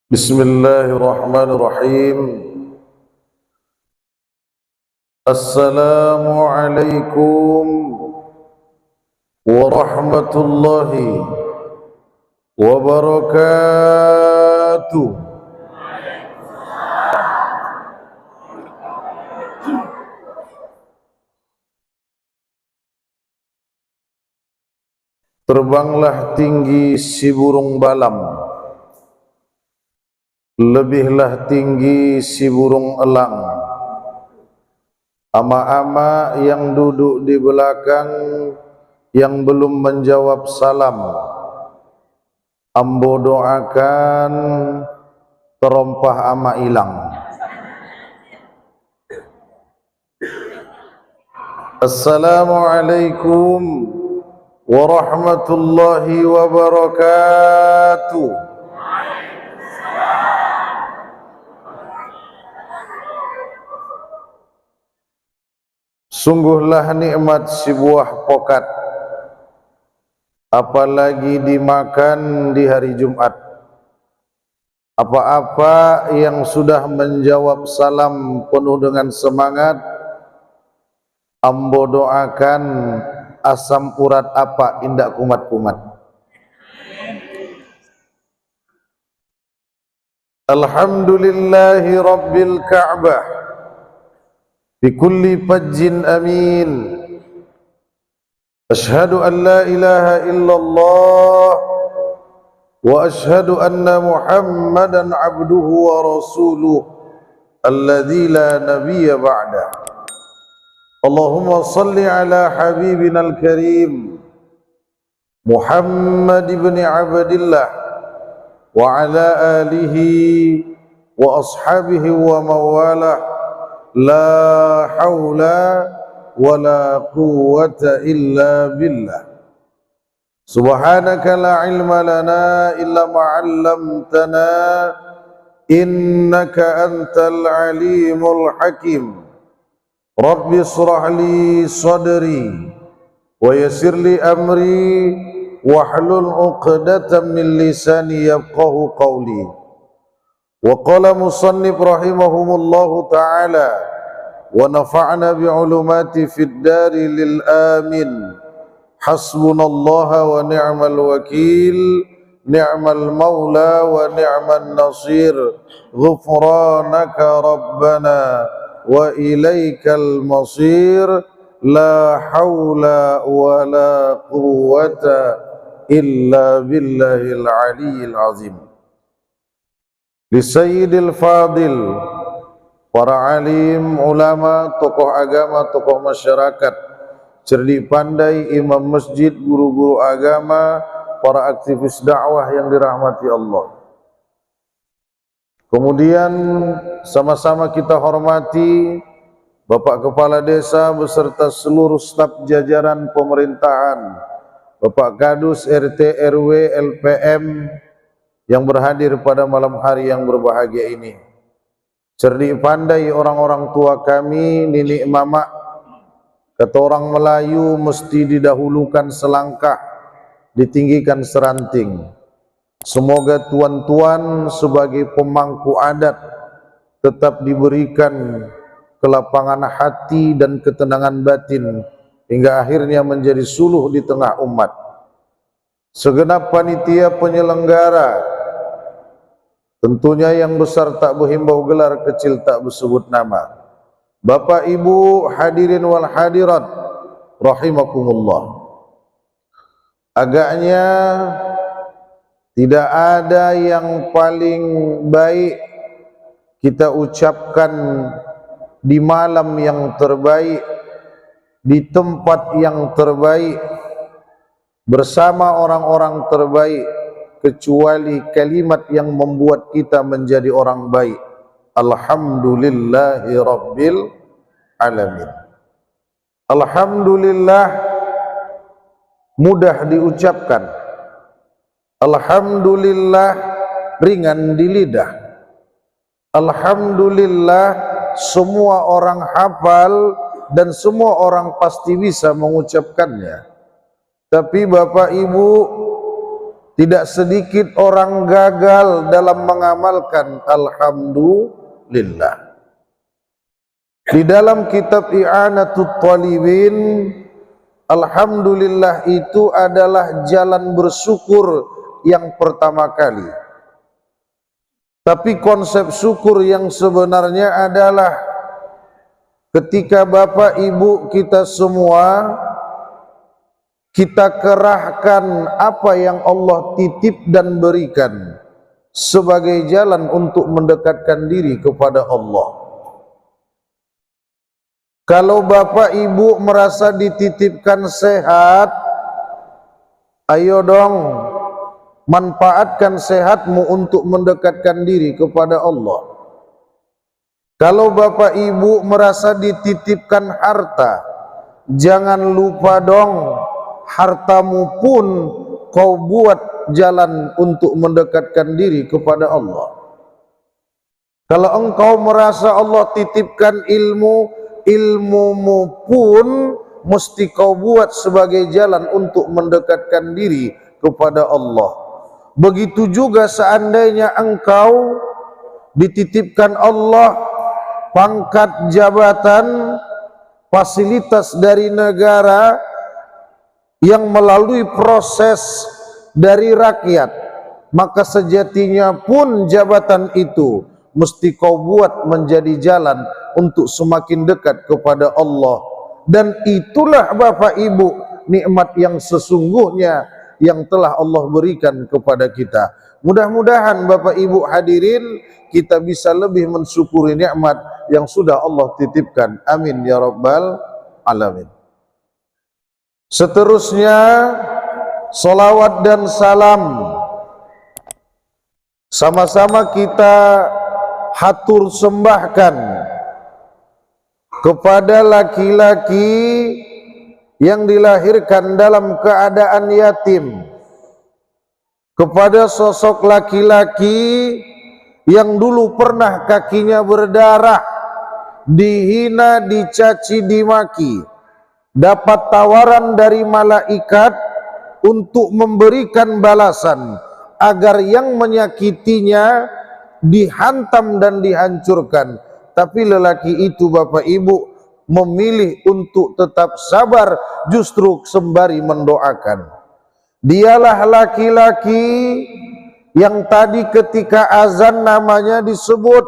Bismillahirrahmanirrahim. Assalamualaikum warahmatullahi wabarakatuh. Terbanglah tinggi si burung balam, lebihlah tinggi si burung elang. Ama-ama yang duduk di belakang yang belum menjawab salam, ambo doakan terompah ama ilang. Assalamualaikum warahmatullahi wabarakatuh. Sungguhlah nikmat si buah pokat, apalagi dimakan di hari Jumat. Apa-apa yang sudah menjawab salam penuh dengan semangat, ambo doakan asam urat apa indak kumat-kumat. Alhamdulillahi Rabbil Ka'bah bikulli fajjin amin. Ashhadu an la ilaha illallah wa ashhadu anna Muhammadan abduhu wa rasuluh alladzi la nabiyya ba'da. Allahumma salli ala habibina al-karim Muhammad ibn Abdillah wa ala alihi wa ashabihi wa mawalah. La haula wa la quwwata illa billah. Subhanaka la ilma lana illa ma 'allamtana innaka antal alimul hakim. Rabbi shrah li sadri wa yassir li amri wahlul 'uqdatam min lisani yafqahu qawli. Wa qala musannif rahimahumullahu ta'ala wa nafa'na bi'ulumati fid dari lil amin. Hasbunallaha wa ni'mal wakil, ni'mal maula wa ni'man nasir. Ghufranaka rabbana wa ilaikal masir. La hawla wa la quwwata illa billahil aliyyil azim. Li Sayyidil Fadil, para alim, ulama, tokoh agama, tokoh masyarakat, cerdik pandai, imam masjid, guru-guru agama, para aktivis dakwah yang dirahmati Allah. Kemudian sama-sama kita hormati Bapak Kepala Desa beserta seluruh staf jajaran pemerintahan, Bapak Kadus, RT, RW, LPM, yang berhadir pada malam hari yang berbahagia ini. Cerdik pandai orang-orang tua kami, nenek mama. Kata orang Melayu, mesti didahulukan selangkah, ditinggikan seranting. Semoga tuan-tuan sebagai pemangku adat tetap diberikan kelapangan hati dan ketenangan batin hingga akhirnya menjadi suluh di tengah umat. Segenap panitia penyelenggara, tentunya yang besar tak berhimbau gelar, kecil tak bersebut nama. Bapak Ibu hadirin wal hadirat rahimakumullah. Agaknya tidak ada yang paling baik kita ucapkan di malam yang terbaik, di tempat yang terbaik, bersama orang-orang terbaik, kecuali kalimat yang membuat kita menjadi orang baik. Alhamdulillahi Rabbil Alamin. Alhamdulillah mudah diucapkan, alhamdulillah ringan di lidah, alhamdulillah semua orang hafal dan semua orang pasti bisa mengucapkannya. Tapi Bapak Ibu, Tidak sedikit orang gagal dalam mengamalkan alhamdulillah. Di dalam kitab I'anatut Talibin, alhamdulillah itu adalah jalan bersyukur yang pertama kali. Tapi konsep syukur yang sebenarnya adalah ketika Bapak Ibu kita semua, kita kerahkan apa yang Allah titip dan berikan sebagai jalan untuk mendekatkan diri kepada Allah. Kalau Bapak Ibu merasa dititipkan sehat, ayo dong manfaatkan sehatmu untuk mendekatkan diri kepada Allah. Kalau Bapak Ibu merasa dititipkan harta, jangan lupa dong hartamu pun kau buat jalan untuk mendekatkan diri kepada Allah. Kalau engkau merasa Allah titipkan ilmu, ilmumu pun mesti kau buat sebagai jalan untuk mendekatkan diri kepada Allah. Begitu juga seandainya engkau dititipkan Allah pangkat jabatan, fasilitas dari negara yang melalui proses dari rakyat, maka sejatinya pun jabatan itu mesti kau buat menjadi jalan untuk semakin dekat kepada Allah. Dan itulah Bapak Ibu nikmat yang sesungguhnya yang telah Allah berikan kepada kita. Mudah-mudahan Bapak Ibu hadirin kita bisa lebih mensyukuri nikmat yang sudah Allah titipkan. Amin ya rabbal alamin. Seterusnya salawat dan salam sama-sama kita hatur sembahkan kepada laki-laki yang dilahirkan dalam keadaan yatim, kepada sosok laki-laki yang dulu pernah kakinya berdarah, dihina, dicaci, dimaki, dapat tawaran dari malaikat untuk memberikan balasan agar yang menyakitinya dihantam dan dihancurkan. Tapi lelaki itu Bapak Ibu memilih untuk tetap sabar, justru sembari mendoakan. Dialah laki-laki yang tadi ketika azan namanya disebut,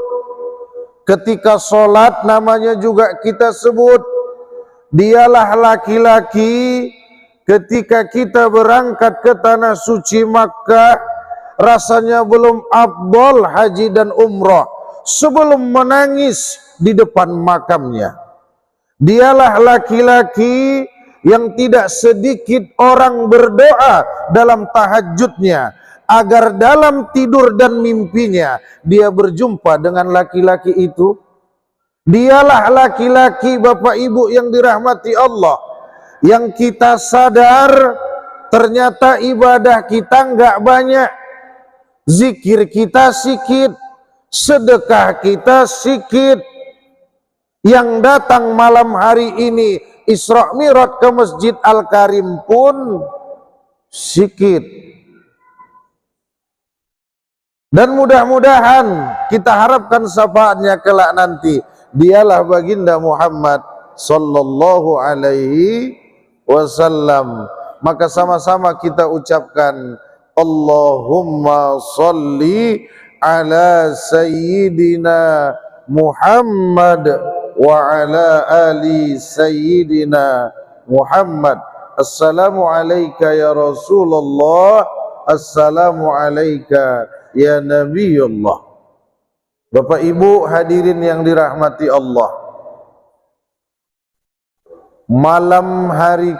ketika sholat namanya juga kita sebut. Dialah laki-laki ketika kita berangkat ke tanah suci Makkah, rasanya belum afdol haji dan umrah sebelum menangis di depan makamnya. Dialah laki-laki yang tidak sedikit orang berdoa dalam tahajudnya agar dalam tidur dan mimpinya dia berjumpa dengan laki-laki itu. Dialah laki-laki Bapak Ibu yang dirahmati Allah, yang kita sadar ternyata ibadah kita enggak banyak, zikir kita sedikit, sedekah kita sedikit. Yang datang malam hari ini Isra Mi'raj ke Masjid Al-Karim pun sedikit. Dan mudah-mudahan kita harapkan syafaatnya kelak nanti. Dialah baginda Muhammad sallallahu alaihi wasallam. Maka sama-sama kita ucapkan Allahumma salli ala sayyidina Muhammad wa ala ali sayyidina Muhammad. Assalamu alayka ya Rasulullah, assalamu alayka ya Nabiullah. Bapak Ibu hadirin yang dirahmati Allah, malam hari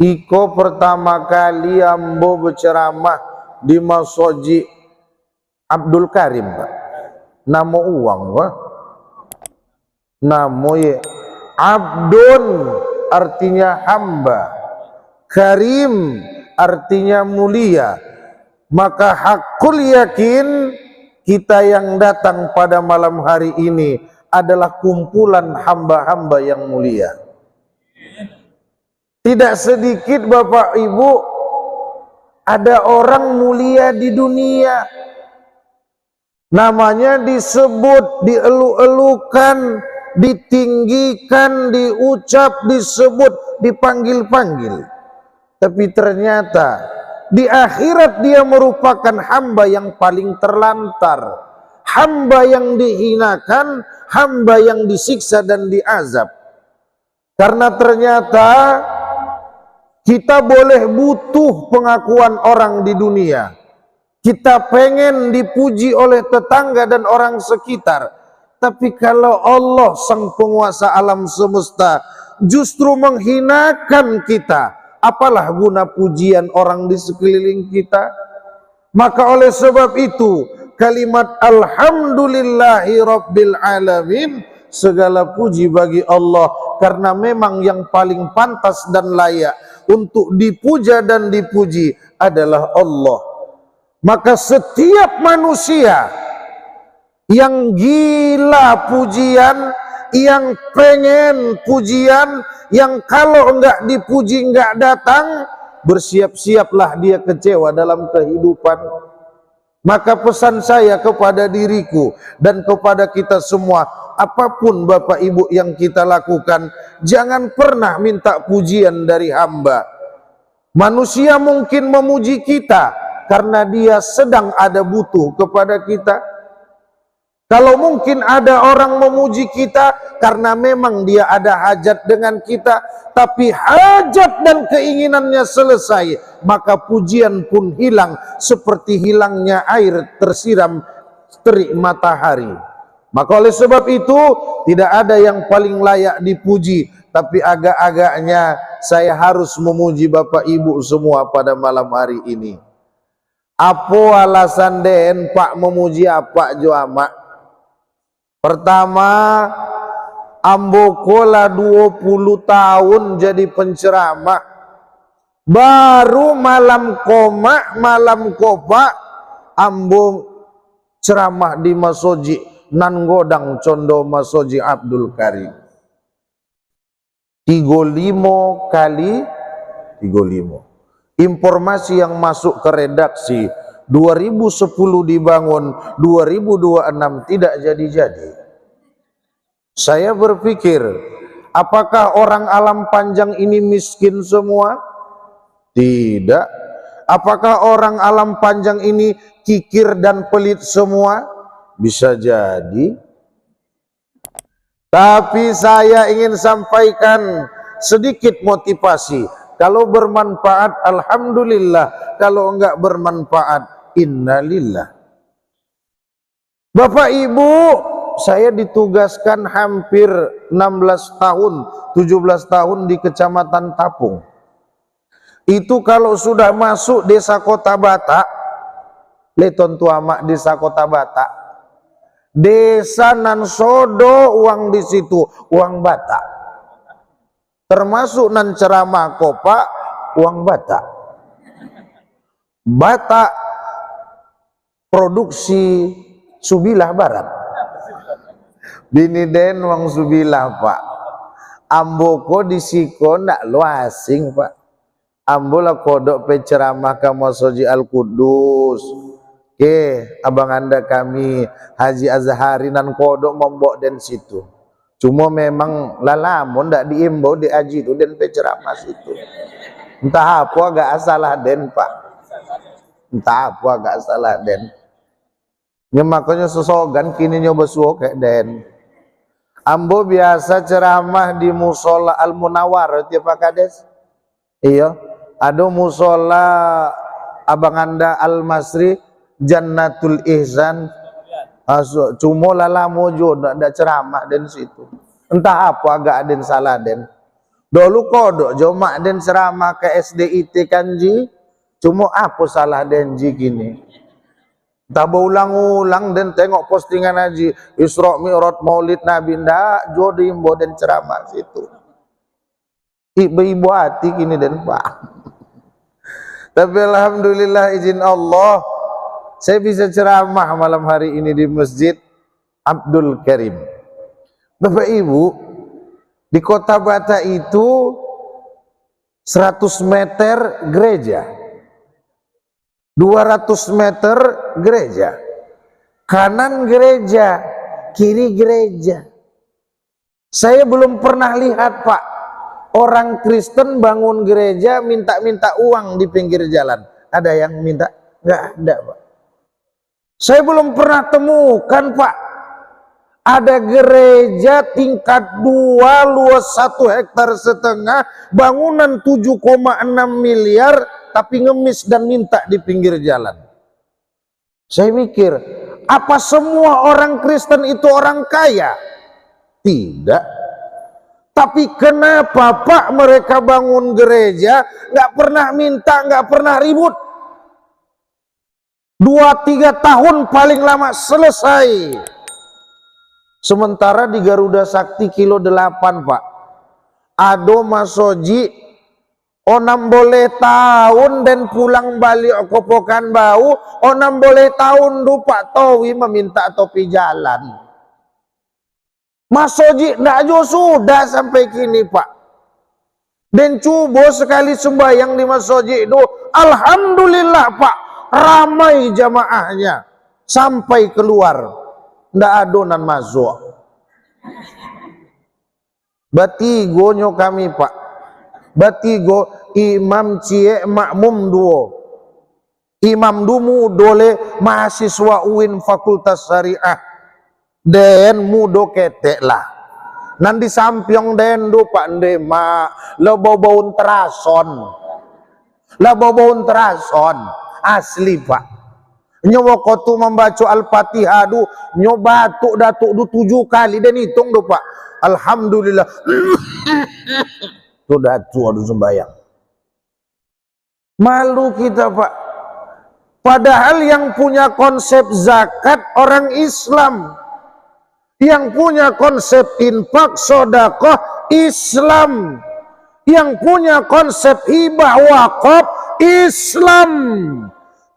iko pertama kali ambo berceramah di Masjid Abdul Karim, Pak. Namo uang, Pak. Namo ye Abdun artinya hamba, Karim artinya mulia. Maka hakul yakin kita yang datang pada malam hari ini adalah kumpulan hamba-hamba yang mulia. Tidak sedikit Bapak Ibu Ada orang mulia di dunia, namanya disebut, dielu-elukan, ditinggikan, diucap, disebut, dipanggil-panggil. Tapi ternyata di akhirat dia merupakan hamba yang paling terlantar, hamba yang dihinakan, hamba yang disiksa dan diazab. Karena ternyata kita boleh butuh pengakuan orang di dunia, kita pengen dipuji oleh tetangga dan orang sekitar. Tapi kalau Allah sang penguasa alam semesta justru menghinakan kita, apalah guna pujian orang di sekeliling kita? Maka oleh sebab itu kalimat alhamdulillahi rabbil alamin, segala puji bagi Allah, karena memang yang paling pantas dan layak untuk dipuja dan dipuji adalah Allah. Maka setiap manusia yang gila pujian, yang pengen pujian, yang kalau enggak dipuji enggak datang, bersiap-siaplah dia kecewa dalam kehidupan. Maka pesan saya kepada diriku dan kepada kita semua, apapun Bapak Ibu yang kita lakukan, jangan pernah minta pujian dari hamba. Manusia mungkin memuji kita karena dia sedang ada butuh kepada kita. Kalau mungkin ada orang memuji kita karena memang dia ada hajat dengan kita, tapi hajat dan keinginannya selesai, maka pujian pun hilang seperti hilangnya air tersiram terik matahari. Maka oleh sebab itu tidak ada yang paling layak dipuji, tapi agak-agaknya saya harus memuji Bapak Ibu semua pada malam hari ini. Apa alasan den Pak memuji apa jo amak? Pertama, ambo kola 20 tahun jadi penceramah, baru malam koma, malam kopa ambo ceramah di Masoji nan godang condo Masoji Abdul Karim. 35 kali 35. Informasi yang masuk ke redaksi 2010 dibangun, 2026 tidak jadi-jadi. Saya berpikir, apakah orang alam panjang ini miskin semua? Tidak. Apakah orang alam panjang ini kikir dan pelit semua? Bisa jadi. Tapi saya ingin sampaikan sedikit motivasi. Kalau bermanfaat, alhamdulillah. Kalau enggak bermanfaat, innalillah. Bapak Ibu, saya ditugaskan hampir 16 tahun, 17 tahun di Kecamatan Tapung. Itu kalau sudah masuk desa Kota Batak, leton tuamak desa Kota Batak, desa nan sodo uang di situ, uang Batak. Termasuk nan ceramah kopa, uang Batak. Batak produksi Subilah Barat. Bini den wang Subilah Pak. Amboko disiko ndak lo asing Pak. Ambo lah kodok penceramah ke Masoji Al Kudus. Ke abang anda kami Haji Azhari nan kodok membok den situ. Cuma memang lalamun ndak diimbau di aji itu den penceramah situ. Entah apa agak salah den Pak. Entah apa agak salah den. Makanya sesogan kini nyoba suo kayak den. Ambo biasa ceramah di musola Al Munawar tiap Pak Kades. Iya, ada musola abang anda Al Masri Jannatul Ihsan. Cuma lalamu jo ndak ceramah den situ. Entah apa agak den salah den. Dulu kodok jo mak den ceramah ke SDIT Kanji. Cuma apa salah den ji gini. Tak berulang-ulang dan tengok postingan Haji Isra Mi'raj Maulid Nabi ndak jo diimbo dan ceramah situ. Ibu-ibu hati gini dan Pak. Tapi alhamdulillah izin Allah saya bisa ceramah malam hari ini di Masjid Abdul Karim. Bapak Ibu, di Kota Batak itu 100 meter gereja. 200 meter gereja, kanan gereja, kiri gereja. Saya belum pernah lihat Pak, orang Kristen bangun gereja minta-minta uang di pinggir jalan. Ada yang minta? Nggak ada Pak. Saya belum pernah temukan Pak, ada gereja tingkat 2 luas 1,5 hektar, bangunan 7,6 miliar, tapi ngemis dan minta di pinggir jalan. Saya mikir, apa semua orang Kristen itu orang kaya? Tidak. Tapi kenapa Pak mereka bangun gereja nggak pernah minta, nggak pernah ribut? 2-3 tahun paling lama selesai. Sementara di Garuda Sakti kilo 8 Pak, ado masoji onam boleh tahun dan pulang balik kopokan bau, onam boleh tahun du Pak Towi meminta topi jalan. Masoji ndak jo sudah sampai kini Pak. Dan cubo sekali sembahyang di masoji itu, alhamdulillah Pak, ramai jamaahnya sampai keluar, ndak adonan masuk. Batigo nyo kami Pak, batigo imam cie makmum duo, imam dumu dole mahasiswa UIN Fakultas Syariah den mudo ketek lah. Nanti sampiong den do Pak ndema leboboun terason, leboboun terason asli Pak. Nyoba kotu membaca Al-Fatihah du nyoba batuk datuk du 7 kali dan hitung do Pak. Alhamdulillah. Tuh datuk adu sembahyang. Malu kita Pak. Padahal yang punya konsep zakat orang Islam, yang punya konsep infak sedekah Islam, yang punya konsep hibah wakaf Islam.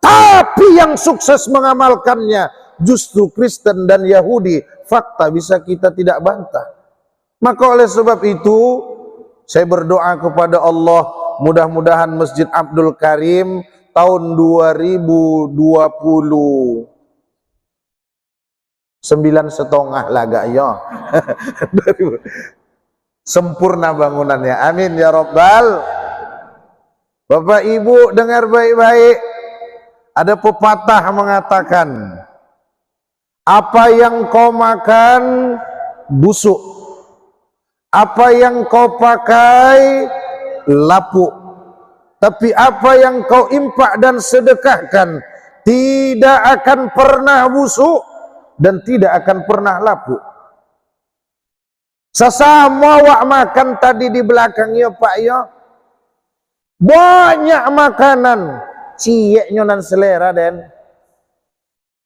Tapi yang sukses mengamalkannya justru Kristen dan Yahudi. Fakta bisa kita tidak bantah. Maka oleh sebab itu saya berdoa kepada Allah, mudah-mudahan Masjid Abdul Karim tahun 2020 9,5 lah gak ya sempurna bangunannya, amin ya Rabbal. Bapak Ibu dengar baik-baik. Ada pepatah mengatakan, apa yang kau makan busuk, apa yang kau pakai lapuk, tapi apa yang kau impak dan sedekahkan tidak akan pernah busuk dan tidak akan pernah lapuk. Sesama wak makan tadi di belakangnya Pak ya, banyak makanan ciek nyonan selera den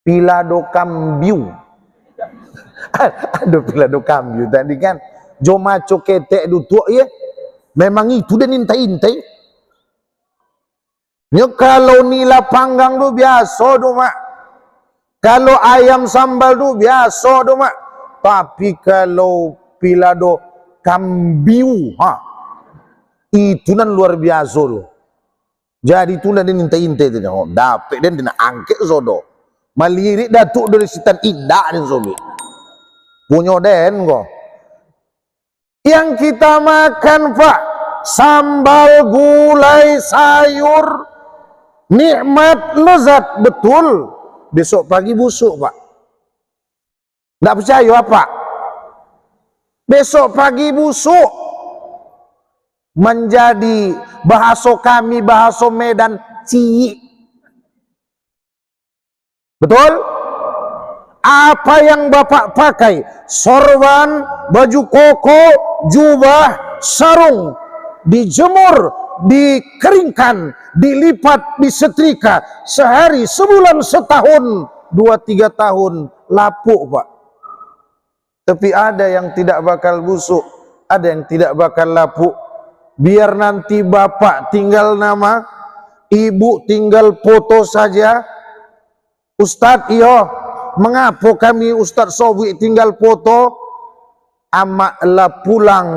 pilado kambiu. Aduh pilado kambiu tadi kan jomaco ketek dutuk ya, memang itu dan intai-intai. Nyo kalau nila panggang du biasa do mak, kalau ayam sambal du biasa do mak, tapi kalau pilado kambiu itu nan luar biasa do. Jadi itu dan intai-intai tu oh, dapat dan dina angket sodo. Malirik datuk dari sitan indah dan sobi. Punyo den kok. Yang kita makan Pak, sambal, gulai, sayur, nikmat, lezat betul. Besok pagi busuk Pak. Nggak percaya Pak? Besok pagi busuk. Menjadi bahasa kami, bahasa Medan, ciik. Betul? Apa yang Bapak pakai, sorban, baju koko, jubah, sarung, dijemur, dikeringkan, dilipat, disetrika, sehari, sebulan, setahun, 2-3 tahun, lapuk Pak. Tapi ada yang tidak bakal busuk, ada yang tidak bakal lapuk. Biar nanti bapak tinggal nama, ibu tinggal foto saja. Ustadz iyo, mengapa kami Ustadz Sobi tinggal foto? Amaklah pulang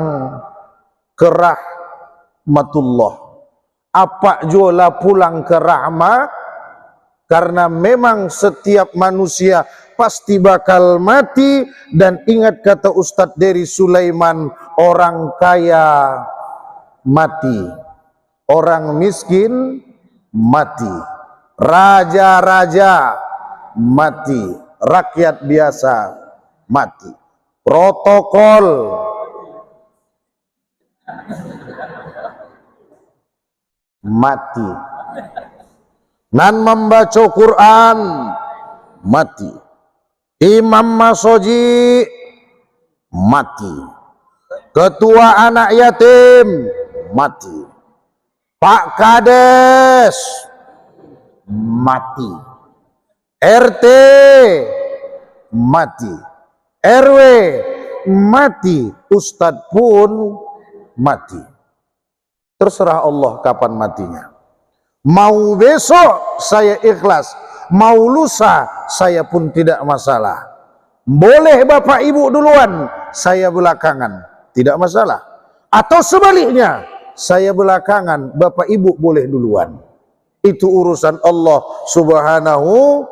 ke rahmatullah. Apa jualah pulang ke rahmat karena memang setiap manusia pasti bakal mati. Dan ingat kata Ustadz Dery Sulaiman, orang kaya mati, orang miskin mati, raja-raja mati, rakyat biasa mati. Protokol mati, nan membaca Quran mati, imam masoji mati, ketua anak yatim mati, Pak Kades mati, RT mati, RW mati, Ustadz pun mati. Terserah Allah kapan matinya. Mau besok saya ikhlas, mau lusa saya pun tidak masalah. Boleh bapak ibu duluan, saya belakangan, tidak masalah. Atau sebaliknya, saya belakangan, bapak ibu boleh duluan. Itu urusan Allah subhanahu.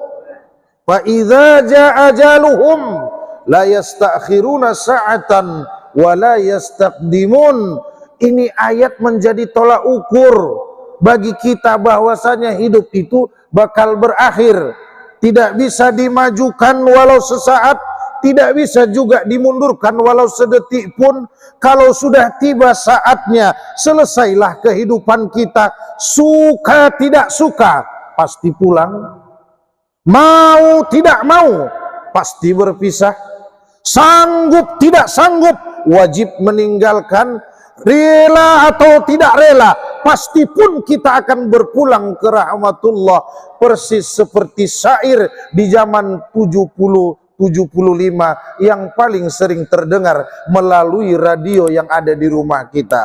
Fa idza jaa ajaluhum la yastakhiruna sa'atan wa la yastaqdimun. Ini ayat menjadi tolak ukur bagi kita bahwasanya hidup itu bakal berakhir. Tidak bisa dimajukan walau sesaat, tidak bisa juga dimundurkan walau sedetik pun. Kalau sudah tiba saatnya, selesailah kehidupan kita. Suka tidak suka, pasti pulang. Mau tidak mau, pasti berpisah. Sanggup tidak sanggup, wajib meninggalkan. Rela atau tidak rela, pasti pun kita akan berpulang ke rahmatullah. Persis seperti syair di zaman 70-75 yang paling sering terdengar melalui radio yang ada di rumah kita.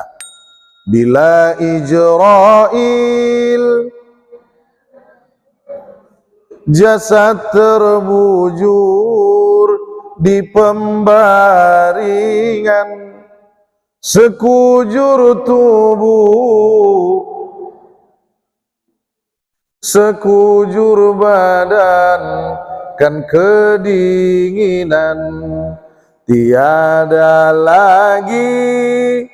Bila Ijrail jasad terbujur di pembaringan, sekujur tubuh, sekujur badan kan kedinginan, tiada lagi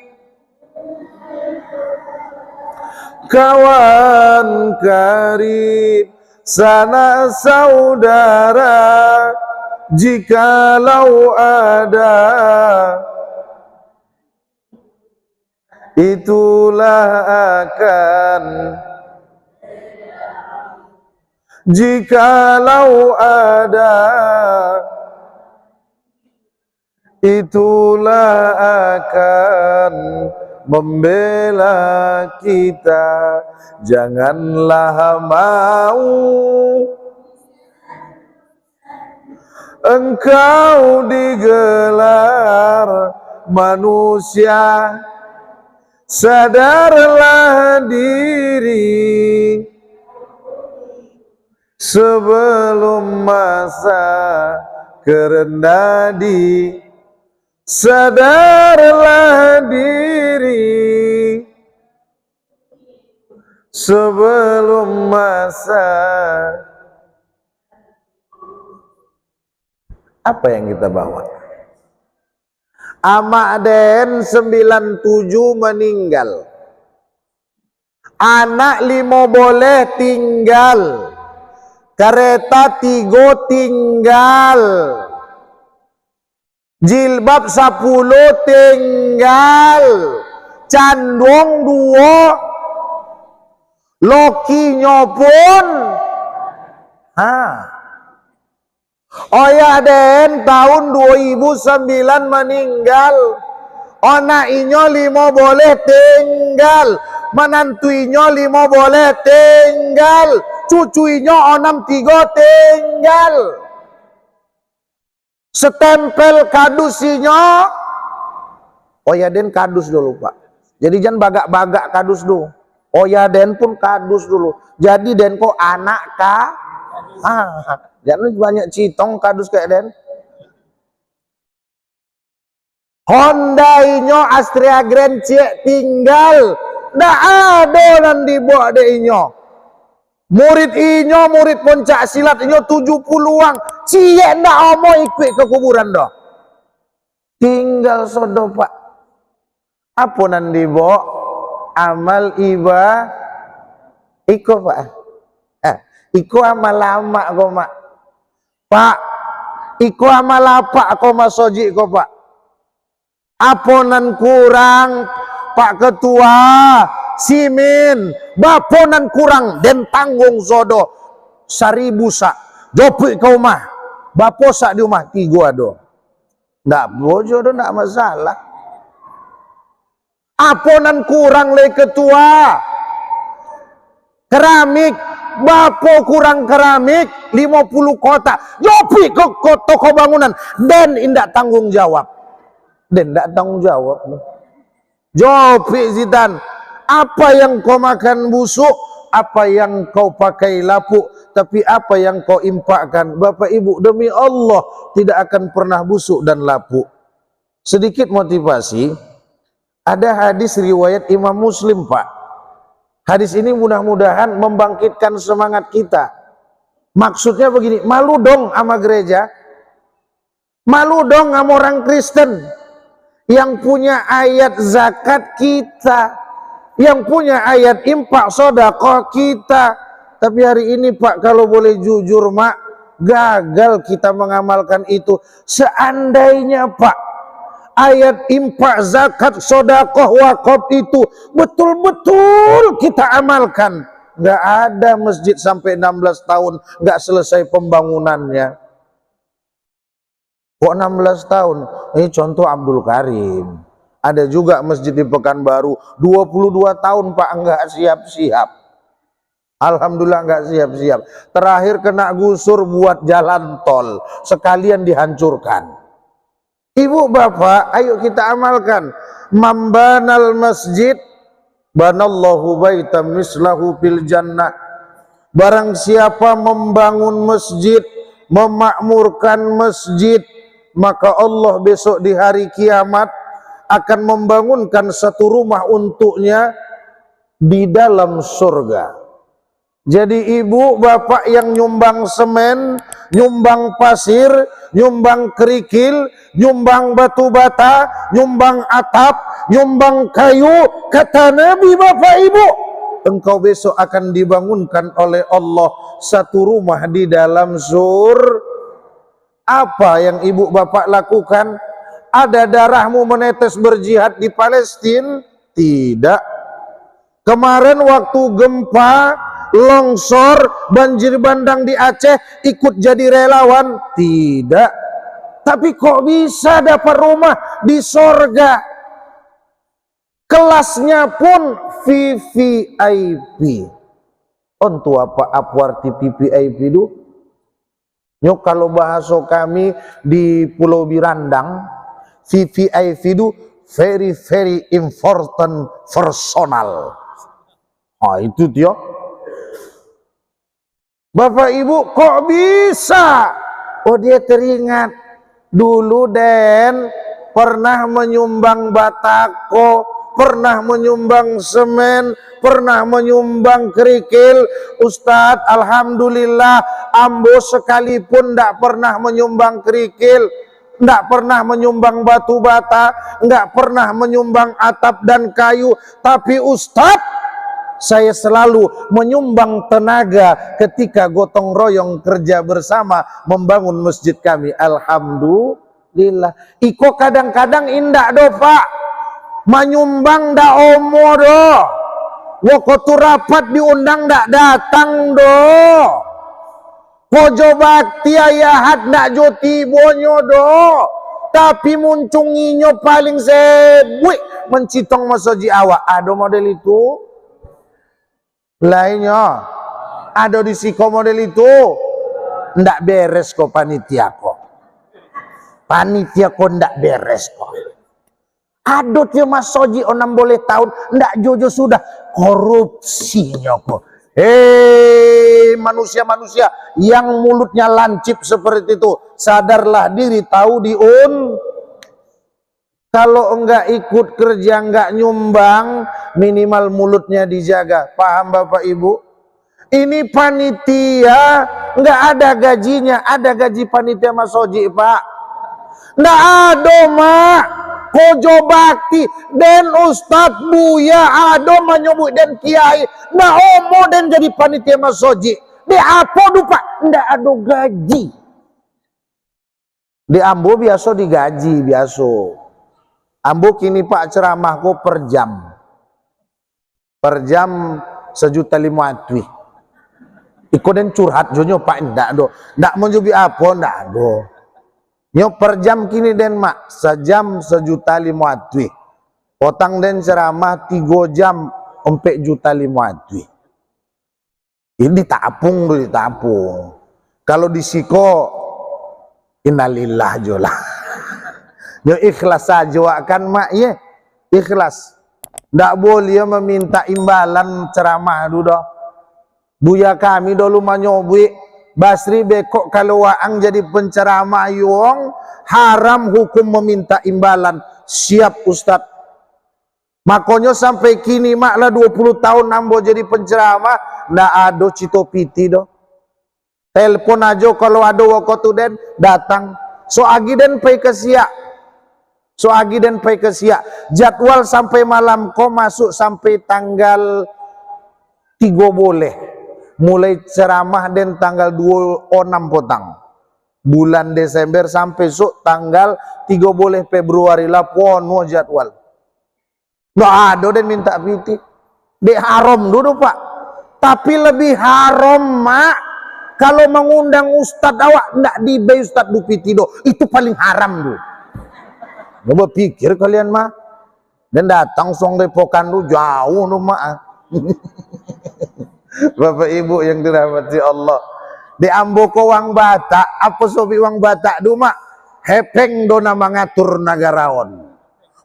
kawan karib, sanak saudara, jikalau ada. Itulah akan, jikalau ada, itulah akan membela kita. Janganlah mau engkau digelar manusia. Sadarlah diri sebelum masa kerendah di. Sadarlah diri sebelum masa. Apa yang kita bawa? Amak Den 97 meninggal, anak 5 boleh tinggal, kereta 3 tinggal, jilbab 10 tinggal, candong 2, lokinya pun Oya Den tahun 2009 meninggal. Ona inyo 5 boleh tinggal, menantu inyo 5 boleh tinggal, cucu inyo 6 3 tinggal. Setempel kadus inyo. Oya Den kadus dulu Pak. Jadi jangan bagak-bagak kadus dulu. Oya Den pun kadus dulu. Jadi Den kok anak kah? Jangan banyak citong kadus kayak Den. Honda inyo Astrea Grand Cek tinggal. Nggak ada nan dibawa de inyo. Murid inyo, murid poncak silat inyo 70-an. Cie ndak omo ikut ke kuburan doh. Tinggal sodo pak. Apa nanti bo? Amal iba iko pak. Iko amal lama kok mak. Pak, iko amal apa kok masoji kok pak? Aponan kurang Pak Ketua Simin, baponan kurang dan tanggung sodo 1000 sak. Jopik kau mah, bapo sak di rumah 3 do. Ndak bojo do ndak masalah. Aponan kurang le ketua keramik, bapo kurang keramik 50 kotak. Jopik ke toko bangunan dan indak tanggung jawab. Dan tidak tanggung jawab. Jopi Zidan, apa yang kau makan busuk, apa yang kau pakai lapuk, tapi apa yang kau impakkan, Bapak Ibu, demi Allah tidak akan pernah busuk dan lapuk. Sedikit motivasi, ada hadis riwayat Imam Muslim pak. Hadis ini mudah-mudahan membangkitkan semangat kita. Maksudnya begini, malu dong sama gereja, malu dong sama orang Kristen yang punya ayat zakat kita, yang punya ayat infak sedekah kita. Tapi hari ini Pak, kalau boleh jujur mak, gagal kita mengamalkan itu. Seandainya Pak, ayat infak zakat sedekah wakaf itu betul-betul kita amalkan, nggak ada masjid sampai 16 tahun nggak selesai pembangunannya. Kok 16 tahun? Ini contoh Abdul Karim. Ada juga masjid di Pekanbaru 22 tahun Pak enggak siap-siap. Alhamdulillah enggak siap-siap. Terakhir kena gusur buat jalan tol, sekalian dihancurkan. Ibu bapak, ayo kita amalkan. Mambanal masjid banallahu baitam mislahu fil jannah. Barang siapa membangun masjid, memakmurkan masjid, maka Allah besok di hari kiamat akan membangunkan satu rumah untuknya di dalam surga. Jadi ibu bapak yang nyumbang semen, nyumbang pasir, nyumbang kerikil, nyumbang batu bata, nyumbang atap, nyumbang kayu, kata Nabi bapak ibu, engkau besok akan dibangunkan oleh Allah satu rumah di dalam surga. Apa yang ibu bapak lakukan? Ada darahmu menetes berjihad di Palestina? Tidak. Kemarin waktu gempa, longsor, banjir bandang di Aceh, ikut jadi relawan? Tidak. Tapi kok bisa dapat rumah di sorga? Kelasnya pun VVIP. Untuk apa arti VVIP itu? Nyok kalau bahasa kami di Pulau Birandang, VVIP itu very very important personal. Itu dia. Bapak Ibu kok bisa? Oh dia teringat dulu Den pernah menyumbang batako, pernah menyumbang semen, pernah menyumbang kerikil. Ustadz, alhamdulillah ambo sekalipun tidak pernah menyumbang kerikil, tidak pernah menyumbang batu bata, tidak pernah menyumbang atap dan kayu. Tapi Ustadz, saya selalu menyumbang tenaga ketika gotong royong kerja bersama membangun masjid kami. Alhamdulillah. Iko kadang-kadang indah do Pak, menyumbang ndak omo do, waktu rapat diundang ndak datang do, pojo bakti ayahat ndak joti bonyo do, tapi muncunginyo paling sebui mencitong masoji awak. Ada model itu lainnya, ada di siko model itu ndak beres kok panitia kok, panitia kok ndak beres kok. Adot ya Mas Soji onam boleh tahun ndak jojo sudah korupsinya kok. Manusia-manusia yang mulutnya lancip seperti itu, sadarlah diri, tahu diun. Kalau enggak ikut kerja, enggak nyumbang, minimal mulutnya dijaga. Paham Bapak Ibu? Ini panitia nggak ada gajinya, ada gaji panitia masoji Pak. Nggak ada mak, kojo bakti dan Ustadz Buya ada menyebut dan kiai nggak omo dan jadi panitia masoji. Di apa dupa? Nggak ada gaji. Di Ambo biasa digaji biasa. Ambo kini Pak ceramahku per jam. Per jam 1.500.000. Iko den curhat jonyo Pak ndak do. Ndak mau jubi apa ndak do. Nyo per jam kini den mak sejam 1.500.000. Potang den ceramah 3 jam 4.500.000. Ini ditapung do ditapung. Kalau di siko innalillah jola. Nyo ikhlas saja kan mak ye. Ikhlas. Ndak boleh meminta imbalan ceramah dulu do. Buya kami dulu menyobi Basri bekok kalau waang jadi penceramah yuong haram hukum meminta imbalan. Siap Ustad. Makanya sampai kini maklah 20 tahun nambo jadi penceramah ndak ada cito piti do. Telepon aja kalau ada wakotu den datang. So agi den pay kesia. So agi den pay kesia. Jadwal sampai malam ko masuk sampai tanggal 3 boleh. Mulai ceramah dan tanggal 26 potang bulan Desember sampai sok tanggal 3 boleh Februari lah pono jadwal. Nggak ada dan minta piti. Dek haram dulu Pak. Tapi lebih haram mak kalau mengundang ustad awak ndak dibay ustad du piti do. Itu paling haram do. Coba pikir kalian mah. Dan datang song depokan du jauh do mak. Bapak Ibu yang dirahmati Allah, di Ambo ko wang Batak, apa sobi wang Batak duma hepeng dona mengatur nagaraon,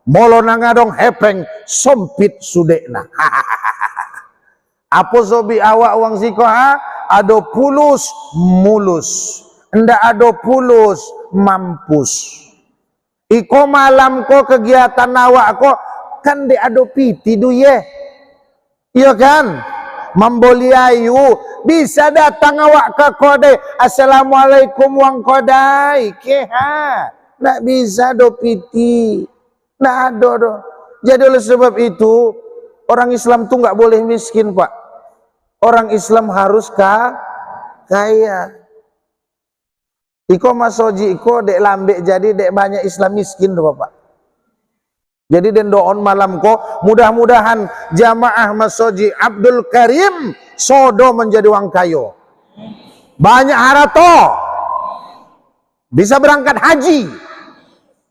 molo nangadong hepeng sompit sudekna. Apa sobi awak wang siko ha? Ado pulus mulus, ndak ado pulus mampus. Iko malam ko kegiatan awak ko kan de ado piti du ye, iya kan? Memboliayu bisa datang awak ke kode assalamualaikum wang kodai keha ndak bisa do piti ndak ada do. Jadi oleh sebab itu orang Islam tuh nggak boleh miskin Pak. Orang Islam harus kaya. Iko masoji iko dek lambek jadi dek banyak Islam miskin do Bapak. Jadi den doon malam ko mudah-mudahan jamaah masoji Abdul Karim sodo menjadi wang kayo. Banyak harato. Bisa berangkat haji.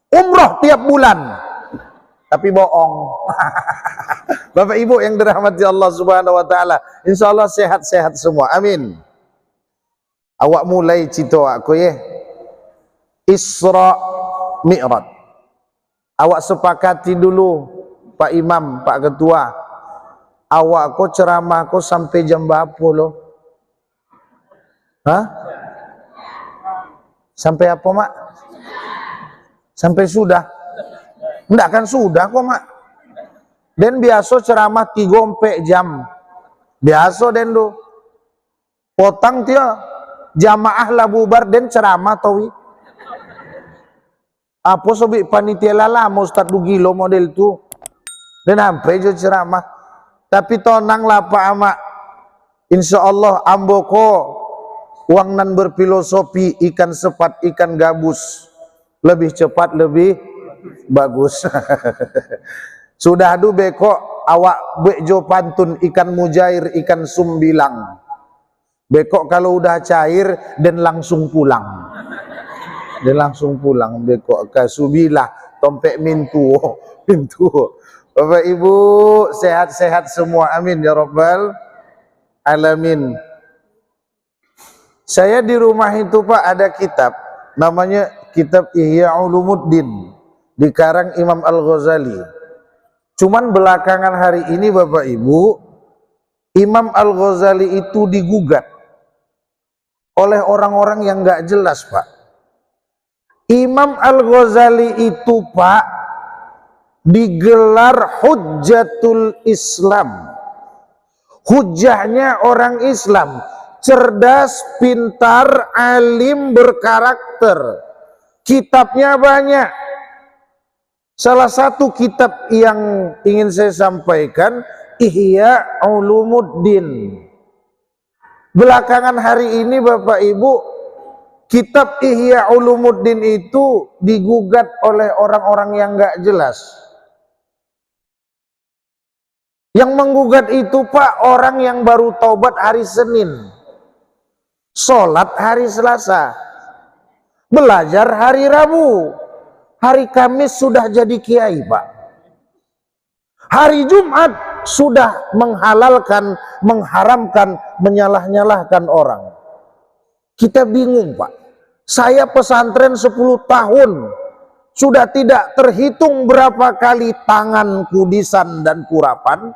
Umroh tiap bulan. Tapi bohong. Bapak Ibu yang dirahmati Allah Subhanahu wa taala, insyaallah sehat-sehat semua. Amin. Awak mulai cito aku ye. Isra Mi'raj. Awak sepakati dulu Pak Imam, Pak Ketua. Awak ko ceramah ko sampai jam berapa lo? Hah? Sampai apa mak? Sampai sudah? Enggak kan sudah kok mak. Dan biasa ceramah 3-4 jam. Biasa den do. Potang dia jamaah lah bubar dan ceramah tawi. Apa sobi panitia lala Ustaz Dugilo model tu dan sampai jo ceramah. Tapi tonang lah Pak Amak, insya Allah amboko uang nan berfilosofi ikan sepat ikan gabus lebih cepat lebih bagus. Sudah du beko awak bejo pantun ikan mujair ikan sumbilang. Beko kalau udah cair dan langsung pulang. Dia langsung pulang bekok ke subilah tompek mintu. Bapak Ibu sehat-sehat semua amin ya rabbal alamin. Saya di rumah itu Pak ada kitab namanya kitab Ihya Ulumuddin dikarang Imam Al-Ghazali. Cuman belakangan hari ini Bapak Ibu Imam Al-Ghazali itu digugat oleh orang-orang yang nggak jelas Pak. Imam Al-Ghazali itu Pak digelar Hujjatul Islam. Hujahnya orang Islam, cerdas, pintar, alim, berkarakter. Kitabnya banyak. Salah satu kitab yang ingin saya sampaikan, Ihya Ulumuddin. Belakangan hari ini Bapak Ibu, kitab Ihya Ulumuddin itu digugat oleh orang-orang yang gak jelas. Yang menggugat itu Pak, orang yang baru taubat hari Senin, sholat hari Selasa, belajar hari Rabu, hari Kamis sudah jadi kiai Pak, hari Jumat sudah menghalalkan, mengharamkan, menyalah-nyalahkan orang. Kita bingung Pak. Saya pesantren 10 tahun, sudah tidak terhitung berapa kali tangan kudisan dan kurapan,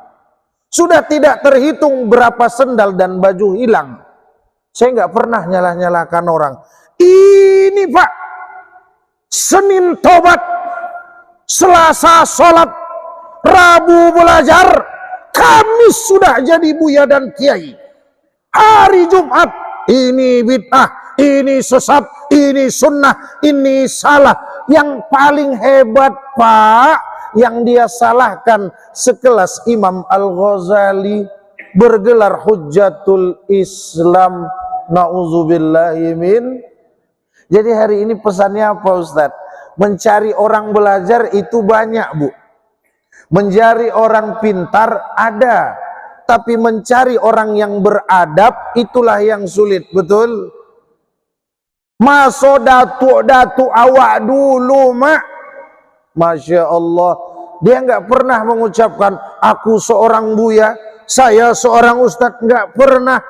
sudah tidak terhitung berapa sendal dan baju hilang. Saya nggak pernah nyalah-nyalahkan orang. Ini Pak, Senin tobat, Selasa sholat, Rabu belajar, Kamis sudah jadi buya dan kiai. Hari Jumat, ini bid'ah, ini sesat, ini sunnah, ini salah. Yang paling hebat Pak, yang dia salahkan sekelas Imam Al-Ghazali, bergelar Hujjatul Islam, na'udzubillahi min. Jadi hari ini pesannya apa Ustadz? Mencari orang belajar itu banyak Bu, mencari orang pintar ada, tapi mencari orang yang beradab itulah yang sulit. Betul? Maso datu awak dulu mak, Masya Allah, dia nggak pernah mengucapkan aku seorang buya, saya seorang ustadz, nggak pernah.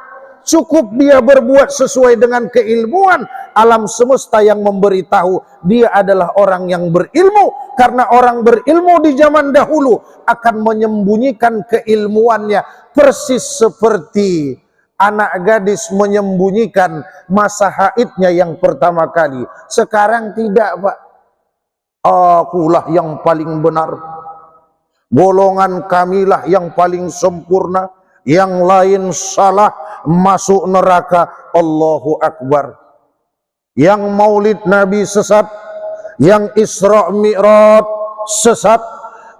Cukup dia berbuat sesuai dengan keilmuan alam semesta yang memberitahu dia adalah orang yang berilmu. Karena orang berilmu di zaman dahulu akan menyembunyikan keilmuannya, persis seperti anak gadis menyembunyikan masa haidnya yang pertama kali. Sekarang tidak Pak. Akulah yang paling benar, golongan kamilah yang paling sempurna, yang lain salah, masuk neraka. Allahu Akbar. Yang maulid Nabi sesat, yang Isra Mi'raj sesat,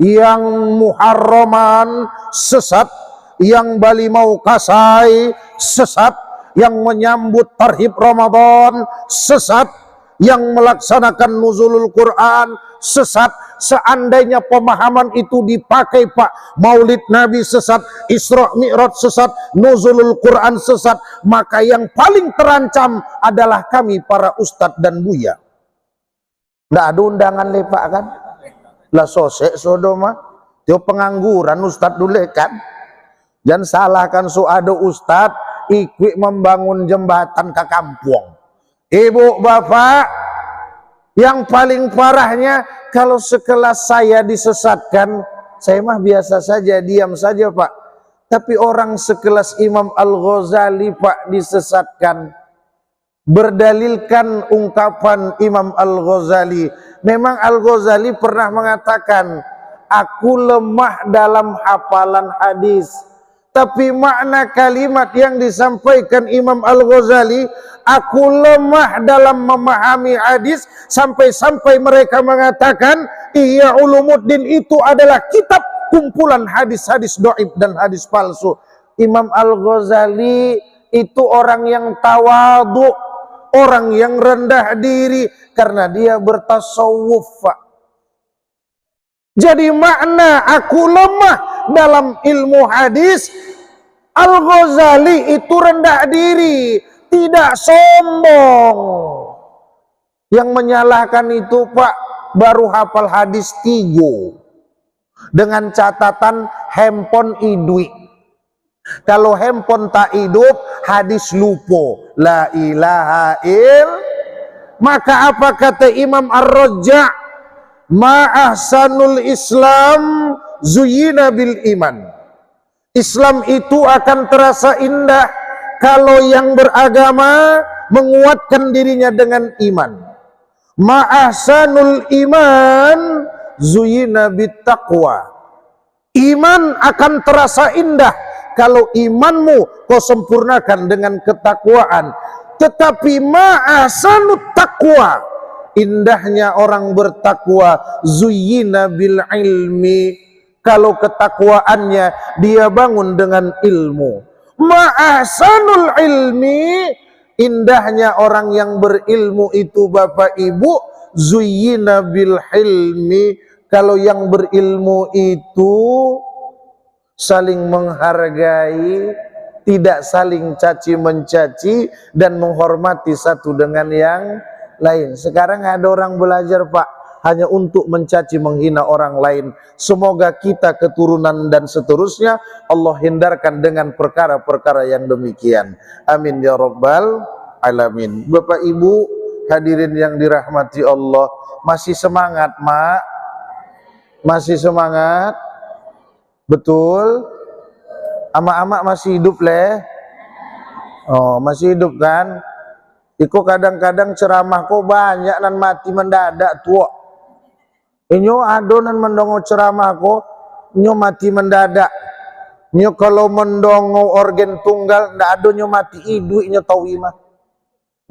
yang Muharraman sesat, yang Bali Mau Kasai sesat, yang menyambut tarhib Ramadan sesat, yang melaksanakan nuzulul Quran sesat. Seandainya pemahaman itu dipakai Pak, maulid Nabi sesat, Isra Mi'raj sesat, nuzulul Quran sesat, maka yang paling terancam adalah kami para ustadz dan buya. Nggak ada undangan lepak kan? Lah sosek sodoma, dia pengangguran ustadz dulu kan? Jangan salahkan ada ustadz ikut membangun jembatan ke kampung. Ibu bapak, yang paling parahnya kalau sekelas saya disesatkan, saya mah biasa saja, diam saja Pak. Tapi orang sekelas Imam Al-Ghazali Pak disesatkan, berdalilkan ungkapan Imam Al-Ghazali. Memang Al-Ghazali pernah mengatakan, aku lemah dalam hafalan hadis. Tapi makna kalimat yang disampaikan Imam Al-Ghazali, aku lemah dalam memahami hadis, sampai-sampai mereka mengatakan Ihya Ulumuddin itu adalah kitab kumpulan hadis-hadis dhaif dan hadis palsu. Imam Al-Ghazali itu orang yang tawadhu, orang yang rendah diri karena dia bertasawuf. Jadi makna aku lemah dalam ilmu hadis, Al-Ghazali itu rendah diri, tidak sombong. Yang menyalahkan itu Pak, baru hafal hadis 3 dengan catatan handphone idui. Kalau handphone tak hidup, hadis lupa. La ilaha Maka apa kata Imam Ar-Rajja'? Ma'ahsanul Islam zuyina bil iman. Islam itu akan terasa indah kalau yang beragama menguatkan dirinya dengan iman. Ma'ahsanul iman zuyina bit taqwa. Iman akan terasa indah kalau imanmu kau sempurnakan dengan ketakwaan. Tetapi ma'asanut taqwa, indahnya orang bertakwa, zuyyina bil ilmi, kalau ketakwaannya dia bangun dengan ilmu. Ma'asanul ilmi, indahnya orang yang berilmu itu Bapak Ibu, zuyyina bil ilmi, kalau yang berilmu itu saling menghargai, tidak saling caci mencaci dan menghormati satu dengan yang lain. Sekarang ada orang belajar Pak hanya untuk mencaci menghina orang lain. Semoga kita keturunan dan seterusnya Allah hindarkan dengan perkara-perkara yang demikian. Amin ya rabbal alamin. Bapak Ibu hadirin yang dirahmati Allah, masih semangat Mak? Masih semangat? Betul? Amak-amak masih hidup leh? Oh, masih hidup kan? Iko kadang-kadang ceramah kok banyak nan mati mendadak tua. Inyo adonan mendongo ceramah kok, inyo mati mendadak. Inyo kalau mendongo organ tunggal ndak ado nyo mati idu inyo tawi mah.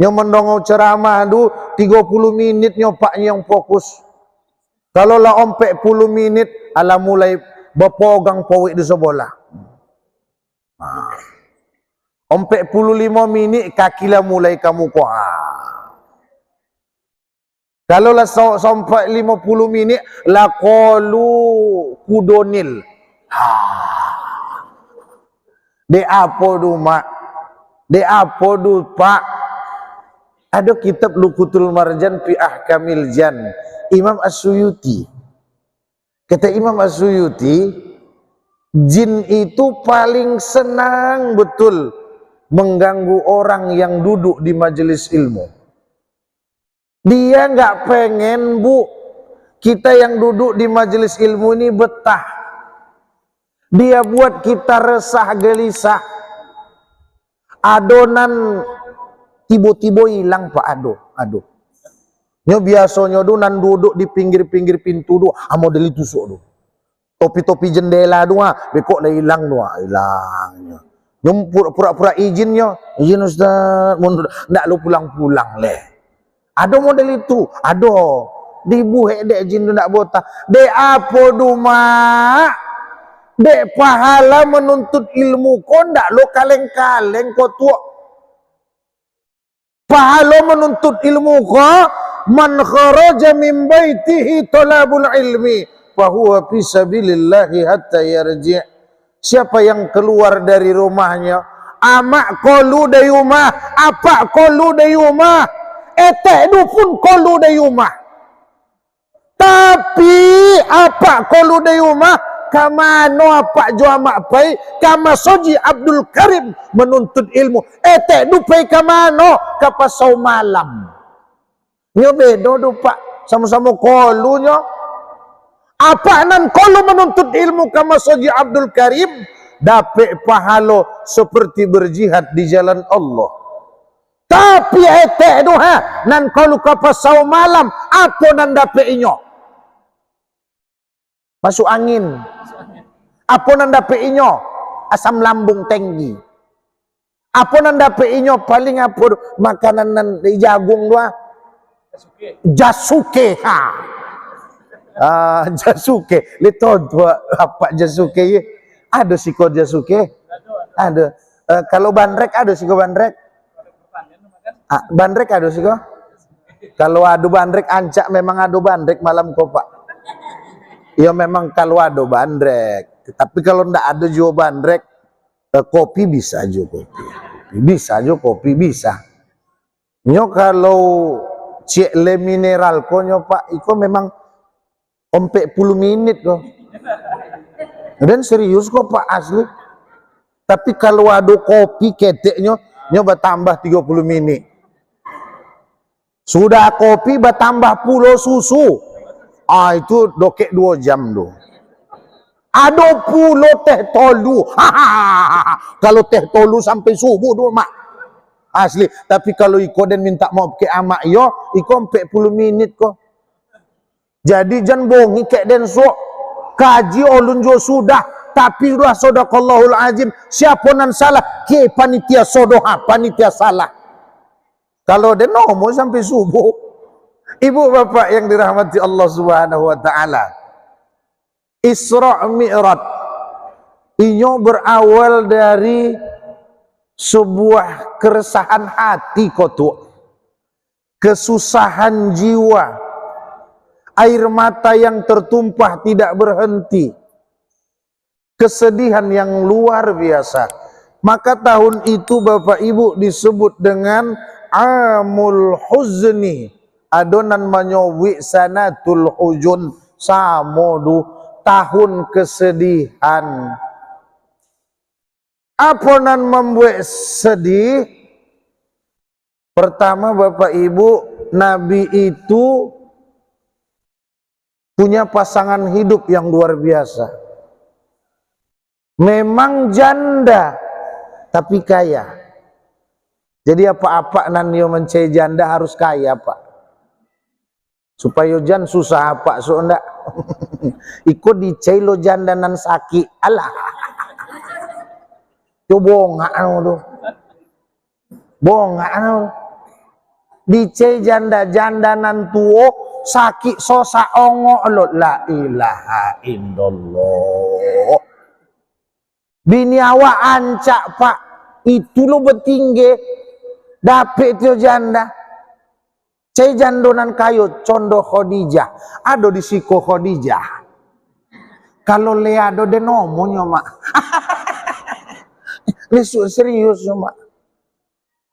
Inyo mendongo ceramah du 30 menit nyo pak yang fokus. Kalau lah ompek 10 menit ala mulai bepogang powik di sebelah. Ompek 45 menit kakilah mulai kamu kuah. Kalau lah sampai 50 menit la qalu kudonil. De apa du mak? De apa du pak? Ada kitab Lukutul Marjan fi Ahkamil Jan, Imam As-Suyuti. Kata Imam As-Suyuti, jin itu paling senang betul mengganggu orang yang duduk di majelis ilmu. Dia nggak pengen Bu kita yang duduk di majelis ilmu ini betah. Dia buat kita resah gelisah. Adonan tiba-tiba hilang Pak ado. Nyo biasanya du nan duduk di pinggir-pinggir pintu du, model itu sok du. Topi-topi jendela dua, bekok lah hilang dua, hilangnya. Nyom pura-pura izin Ustaz, ndak lu pulang-pulang leh. Ada model itu, ada. Dibuhe dek izin ndak bota. Dek apa du mak? Dek pahala menuntut ilmu kau ndak lu kaleng-kaleng kau tua. Pahala menuntut ilmu kau, man kharaja min baitihi talabul ilmi fahuwa fi sabilillahi hatta yarji'. Siapa yang keluar dari rumahnya, amak kolu dari rumah, apa kolu dari rumah, etek du pun kolu dari rumah. Tapi apa kolu dari rumah, kamano apa jo amak pai, kama soji Abdul Karim menuntut ilmu. Etek du pai kamano, kapasau malam. Nyo bedo du Pak, sama-sama kolu nyo. Apa nan kalau menuntut ilmu kama soji Abdul Karim dapat pahala seperti berjihad di jalan Allah. Tapi etek doha nan kalau kapasau malam apa nan dapat inyo? Masuk angin. Apa nan dapat inyo? Asam lambung tinggi. Apa nan dapat inyo? Paling apa makanan nan jagung doa? Jasuke. Jasuke, lihat apa jasuke ye? Ada siko jasuke, ada. Kalau bandrek ada siko bandrek. Bandrek ada siko. Kalau ada bandrek ancak memang ada bandrek malam kau Pak. Ya memang kalau ada bandrek. Tapi kalau ndak ada juga bandrek, kopi bisa juga kopi. Bisa juga kopi bisa. Nyo kalau cek le mineral ko nyo Pak, iko memang ompek 10 menit kok. Dan serius kok Pak asli. Tapi kalau ada kopi keteknya nyoba tambah 30 menit. Sudah kopi bertambah pulau susu. Itu dokek 2 jam do. Ada pulau teh tolu. Kalau teh tolu sampai subuh do mak. Asli. Tapi kalau iko dan minta maaf ke amak yo, iko 40 menit kok. Jadi jangan bohongi kek den sok kaji olun jo sudah tapi sudah sadaqallahul azim. Siapa nan salah ke panitia sodoha, panitia salah. Kalau dia nomo sampai subuh. Ibu bapak yang dirahmati Allah Subhanahu wa taala, Isra Mi'raj inyo berawal dari sebuah keresahan hati kotu, kesusahan jiwa, air mata yang tertumpah tidak berhenti, kesedihan yang luar biasa. Maka tahun itu Bapak Ibu disebut dengan Amul Huzni, adonan manyowi sanatul hujun, samodu tahun kesedihan. Apa nan membuat sedih? Pertama Bapak Ibu, Nabi itu punya pasangan hidup yang luar biasa. Memang janda, tapi kaya. Jadi apa-apa nan yo mencari janda harus kaya Pak. Supaya jan susah apa so ndak. Ikut dicai lo janda nan sakit. Alah. Yo bongak anu. Bongak anu. Dicai janda-janda nan tuo sakit sosa ongo lo la ilaha illallah. Bini awak ancak Pak, itu lo betingge dapet itu janda. Cai jandonan kayu condo Khadijah, ado di siko Khadijah. Kalau le ado de nomonyo mak. Ini serius mak.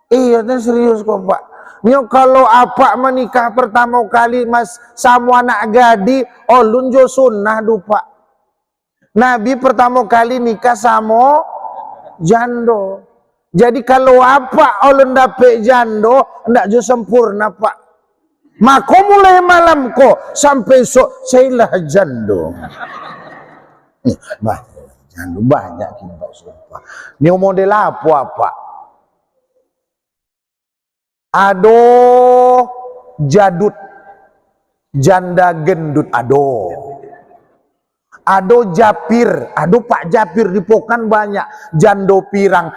Iya, ini serius kok Pak. Nyo kalau apa menikah pertama kali mas sama anak gadi, oh lunjo sunnah du Pak. Nabi pertama kali nikah sama jando. Jadi kalau apa oleh dapet jando, ndak jo sempurna Pak. Maka mulai malam kok sampai sok sailah jando. Bah, jando banyak kita Pak sumpah. Ini model apa? Aduh, jadut, janda gendut, aduh. Ado Japir, aduh Pak Japir di Pokan banyak, jando pirang,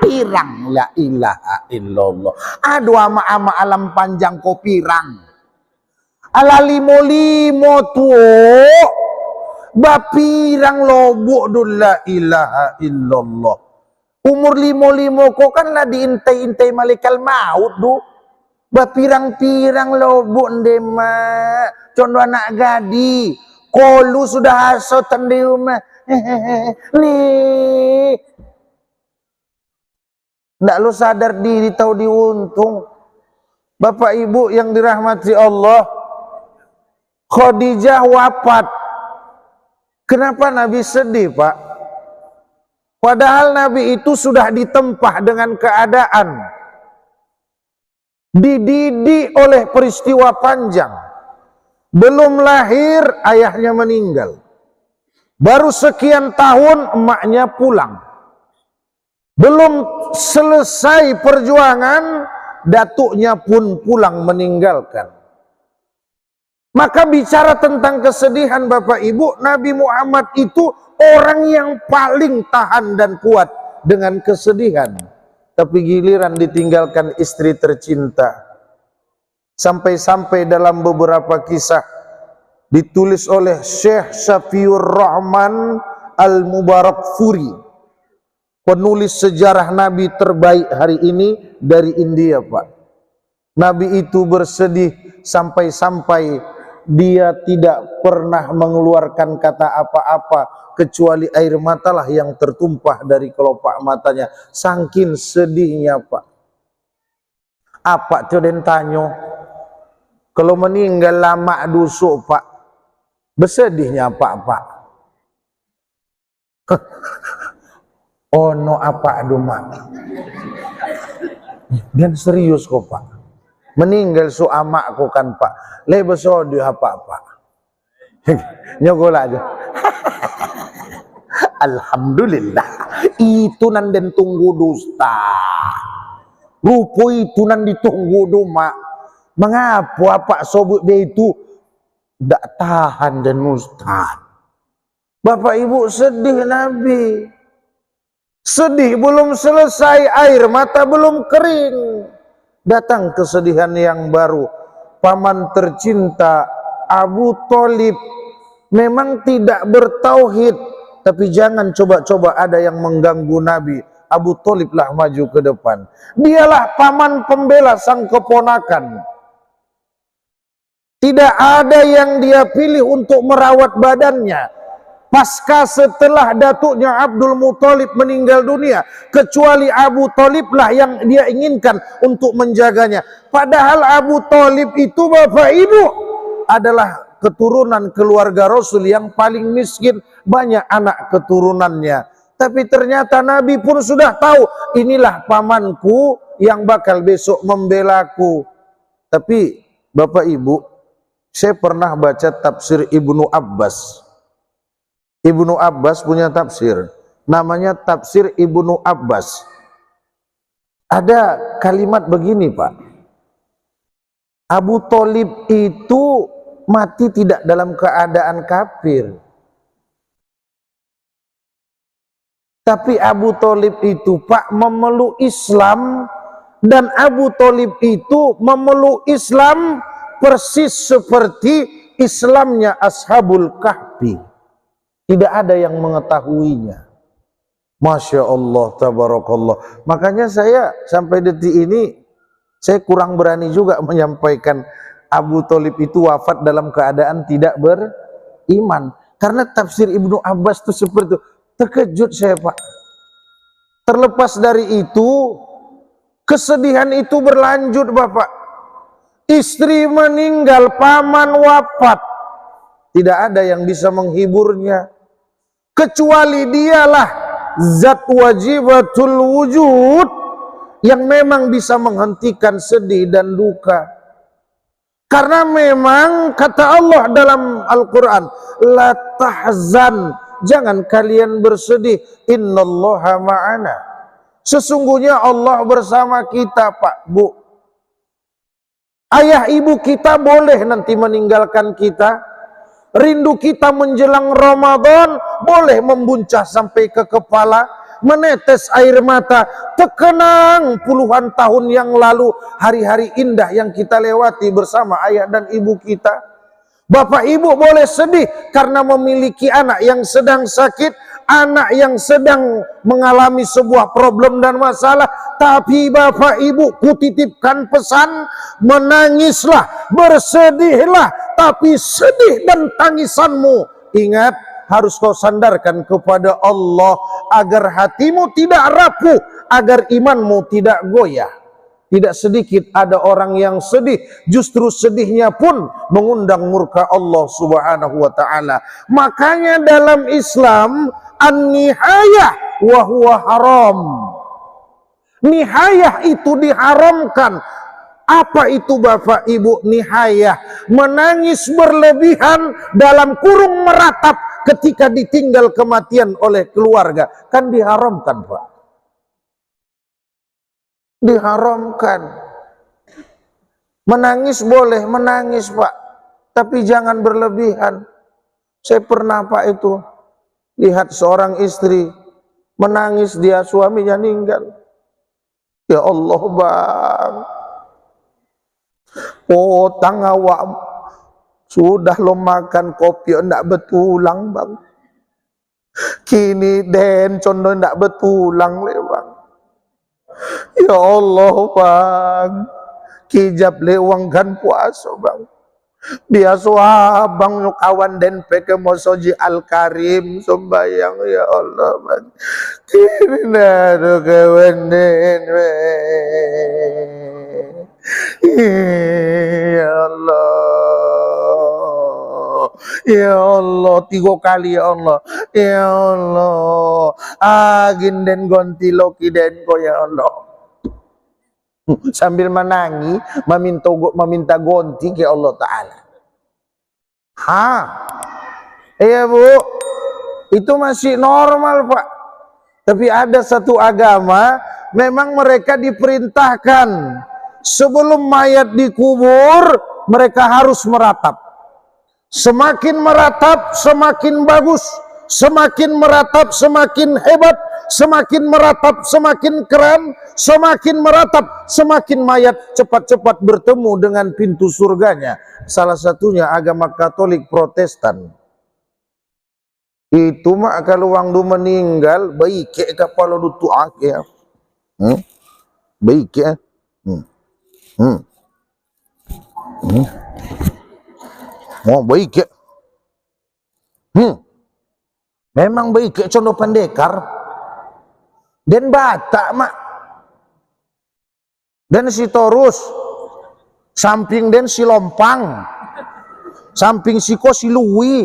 pirang, la ilaha illallah. Aduh ama-ama alam panjang ko pirang, ala limo-limo tuo, bapirang lobok dul la ilaha illallah. Umur limo-limo ko kan lah diintai-intai malaikat maut du, bapirang-pirang lobok ndema, condo anak gadi. Kolu sudah asotan di rumah. Nih. Nggak lo sadar diri tahu diuntung. Bapak Ibu yang dirahmati Allah, Khadijah wafat. Kenapa Nabi sedih Pak? Padahal Nabi itu sudah ditempah dengan keadaan, dididik oleh peristiwa panjang. Belum lahir ayahnya meninggal. Baru sekian tahun emaknya pulang. Belum selesai perjuangan datuknya pun pulang meninggalkan. Maka bicara tentang kesedihan Bapak Ibu, Nabi Muhammad itu orang yang paling tahan dan kuat dengan kesedihan. Tapi giliran ditinggalkan istri tercinta. Sampai-sampai dalam beberapa kisah ditulis oleh Syekh Syafiur Rahman Al-Mubarakfuri, penulis sejarah Nabi terbaik hari ini dari India Pak. Nabi itu bersedih sampai-sampai dia tidak pernah mengeluarkan kata apa-apa kecuali air matalah yang tertumpah dari kelopak matanya. Saking sedihnya Pak. Apa tuh den tanyo? Kalau meninggal lama dusuk Pak, bersedihnya Pak. Oh no apa aduh mak. Dan serius kok Pak. Meninggal su amak kok kan Pak. Le besodih apa. Nyogol aja. Alhamdulillah. Itu nan den tunggu dusta. Rupo itu nan ditunggu du mak. Mengapa Pak sobut dia itu tidak tahan dan mustahil. Bapak Ibu sedih Nabi. Sedih belum selesai, air mata belum kering. Datang kesedihan yang baru. Paman tercinta Abu Thalib memang tidak bertauhid, tapi jangan coba-coba ada yang mengganggu Nabi. Abu Thalib lah maju ke depan. Dialah paman pembela sang keponakan. Tidak ada yang dia pilih untuk merawat badannya pasca setelah datuknya Abdul Muthalib meninggal dunia, kecuali Abu Thalib lah yang dia inginkan untuk menjaganya. Padahal Abu Thalib itu Bapak Ibu adalah keturunan keluarga Rasul yang paling miskin, banyak anak keturunannya. Tapi ternyata Nabi pun sudah tahu, inilah pamanku yang bakal besok membelaku. Tapi Bapak Ibu, saya pernah baca tafsir Ibnu Abbas. Ibnu Abbas punya tafsir, namanya tafsir Ibnu Abbas. Ada kalimat begini Pak, Abu Thalib itu mati tidak dalam keadaan kafir, tapi Abu Thalib itu Pak memeluk Islam, dan Abu Thalib itu memeluk Islam persis seperti Islamnya Ashabul Kahfi. Tidak ada yang mengetahuinya. Masya Allah, tabarakallah. Makanya saya sampai detik ini, saya kurang berani juga menyampaikan Abu Thalib itu wafat dalam keadaan tidak beriman. Karena tafsir Ibnu Abbas itu seperti itu. Terkejut saya Pak. Terlepas dari itu, kesedihan itu berlanjut Bapak. Istri meninggal, paman wafat. Tidak ada yang bisa menghiburnya, kecuali dialah zat wajibatul wujud yang memang bisa menghentikan sedih dan duka. Karena memang kata Allah dalam Al-Quran, la tahzan, jangan kalian bersedih, innallaha ma'ana, sesungguhnya Allah bersama kita Pak Bu. Ayah ibu kita boleh nanti meninggalkan kita, rindu kita menjelang Ramadan boleh membuncah sampai ke kepala, menetes air mata, terkenang puluhan tahun yang lalu hari-hari indah yang kita lewati bersama ayah dan ibu kita. Bapak ibu boleh sedih karena memiliki anak yang sedang sakit, anak yang sedang mengalami sebuah problem dan masalah. Tapi Bapak Ibu, kutitipkan pesan, menangislah, bersedihlah, tapi sedih dan tangisanmu, ingat, harus kau sandarkan kepada Allah agar hatimu tidak rapuh, agar imanmu tidak goyah. Tidak sedikit ada orang yang sedih, justru sedihnya pun mengundang murka Allah Subhanahu wa ta'ala. Makanya dalam Islam, an-nihayah wa huwa haram. Nihayah itu diharamkan. Apa itu Bapak Ibu nihayah? Menangis berlebihan dalam kurung meratap ketika ditinggal kematian oleh keluarga. Kan diharamkan Pak. Diharamkan. Menangis boleh, menangis Pak, tapi jangan berlebihan. Saya pernah Pak itu lihat seorang istri menangis, dia suaminya meninggal. Ya Allah Bang, potang awak sudah lo makan kopi ndak betulang Bang, kini den condong ndak betulang le Bang. Ya Allah Bang, kijab lewangkan puasa Bang. Biasa abang nuk awan den peke mosoji al-karim sembayang ya Allah Bang. Kini nado kewenden ya Allah. Ya Allah, 3 kali ya Allah. Ya Allah, agin den gonti loki den ko ya Allah. Sambil menangi, meminta gonti ke Allah Ta'ala. Iya Bu, itu masih normal Pak. Tapi ada satu agama, memang mereka diperintahkan sebelum mayat dikubur, mereka harus meratap. Semakin meratap, semakin bagus. semakin meratap semakin hebat, semakin meratap semakin keren, semakin meratap semakin mayat cepat-cepat bertemu dengan pintu surganya. Salah satunya agama Katolik Protestan. Itu mah kalau wang du meninggal baik ke kepala du tuak ya. Baik ya. Oh baik ya. Memang baik ke Condong Pendekar. Dan Batak mak. Dan si Torus. Samping dan si Lompang. Samping si Ko si Lui.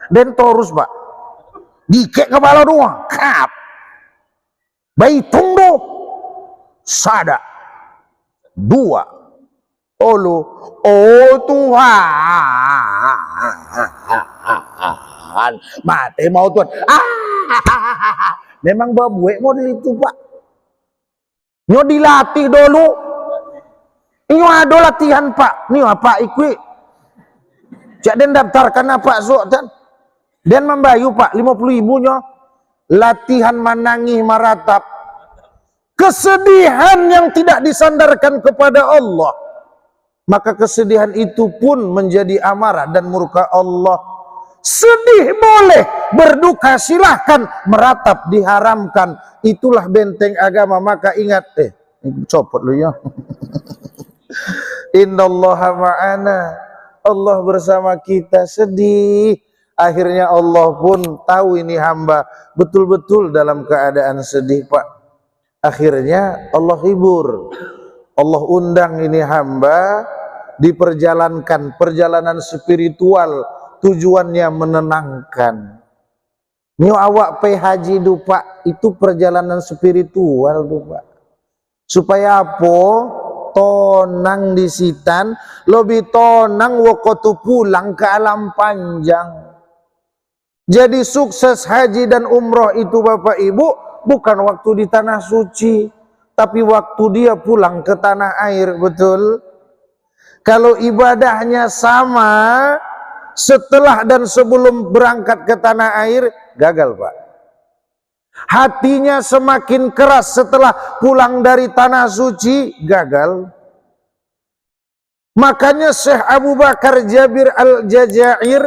Dan Torus pak. Dikek kepala dua. Kap. Baitung do. Sada. Dua. Olu. Oh Tuhan. Mati mau Tuhan. Memang babuek model itu pak. Nyo dilatih dulu. Nyo ada latihan pak. Nyo apa ikut. Cak den daftarkan apa sok dan membayu pak 50.000 nyo latihan menangis maratap kesedihan yang tidak disandarkan kepada Allah, maka kesedihan itu pun menjadi amarah dan murka Allah. Sedih boleh, berduka silahkan, meratap diharamkan. Itulah benteng agama. Maka ingat copot lu ya. Innallaha ma'ana, Allah bersama kita. Sedih, akhirnya Allah pun tahu ini hamba betul-betul dalam keadaan sedih pak. Akhirnya Allah hibur, Allah undang ini hamba diperjalankan perjalanan spiritual, tujuannya menenangkan. Nyo awak pe haji du pak, itu perjalanan spiritual du pak. Supaya apa? Tonang di sitan, lebih tonang wakotu pulang ke alam panjang. Jadi sukses haji dan umroh itu bapak ibu bukan waktu di tanah suci, tapi waktu dia pulang ke tanah air, betul? Kalau ibadahnya sama setelah dan sebelum berangkat ke tanah air, gagal pak. Hatinya semakin keras setelah pulang dari tanah suci, gagal. Makanya Syekh Abu Bakar Jabir Al-Jazair,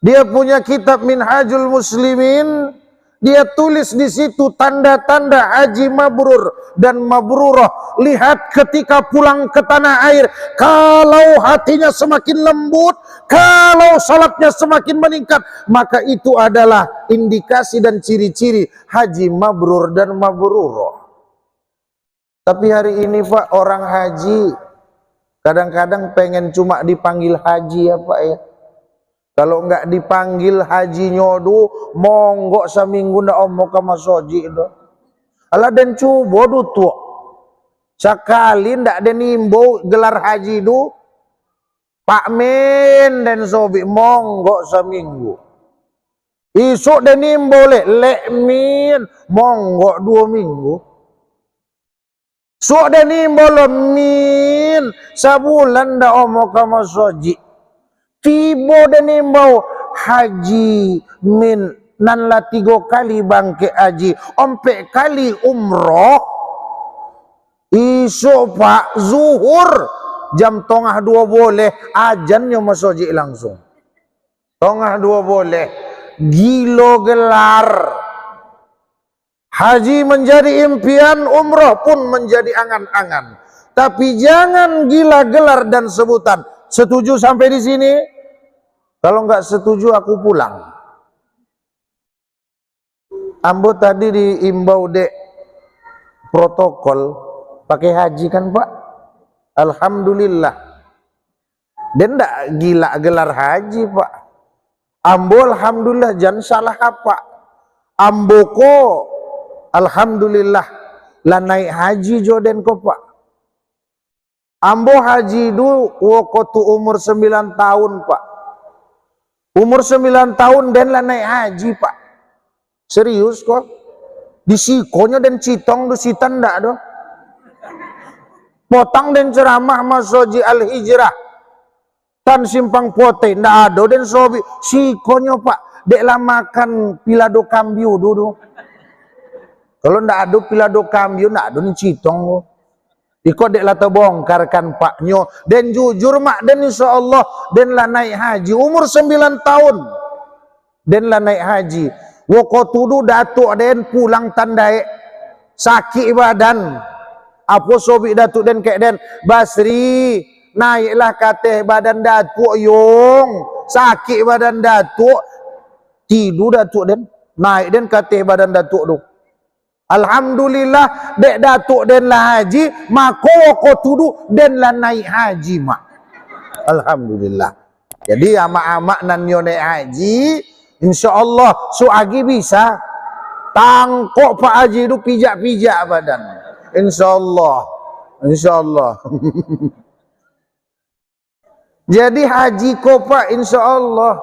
dia punya kitab Minhajul Muslimin, dia tulis di situ tanda-tanda haji mabrur dan mabrurah. Lihat ketika pulang ke tanah air, kalau hatinya semakin lembut, kalau salatnya semakin meningkat, maka itu adalah indikasi dan ciri-ciri haji mabrur dan mabrurah. Tapi hari ini pak, orang haji kadang-kadang pengen cuma dipanggil haji ya pak ya. Kalau enggak dipanggil haji nyodu, monggo seminggu ndak omong ke masoji do. Alah den cubo du tuh. Sekali ndak den imbo gelar haji du. Pak men den sobi monggo seminggu. Isuk den imbo lek min monggo 2 minggu. Sok den imbo min sabulan ndak omong ke masoji. Tibo dan imbau haji min nan la 3 kali bangke haji, 4 kali umroh. Isu pak zuhur jam 1:30 boleh ajannya masoji langsung. 1:30 boleh. Gilo gelar. Haji menjadi impian, umroh pun menjadi angan-angan. Tapi jangan gila gelar dan sebutan. Setuju sampai di sini? Kalau nggak setuju aku pulang. Ambo tadi diimbau dek protokol pakai haji kan pak? Alhamdulillah. Dan ndak gila gelar haji pak. Ambo alhamdulillah jangan salah apa. Ambo ko alhamdulillah lah naik haji joden ko pak. Ambo haji du waktu umur 9 tahun pak. Umur 9 tahun dan lah naik haji pak. Serius kok. Di sikonya dan citong du sitan ndak do. Potang dan ceramah masoji al-hijrah. Tan simpang pote ndak ada den sobi sikonyo pak dek lah makan pilado kambio dulu. Kalau ndak ada pilado kambio ndak ada ni citong. Iko dek lah terbongkarkan paknyo dan jujur mak dan insyaallah dan lah naik haji umur 9 tahun. Dan lah naik haji. Woko tudu datuk den pulang tandai sakit badan. Apa sobi datuk den kek den Basri naiklah kateh badan datuk yung sakit badan datuk tidur datuk den naik den kateh badan datuk tu. Alhamdulillah dek datuk den lah haji maka woko tudu den lah naik haji mak. Alhamdulillah. Jadi amak-amak nan yo naik haji insyaallah suagi bisa tangkok Pak Haji tu pijak-pijak badan. Insyaallah. Insyaallah. Jadi haji ko Pak insyaallah.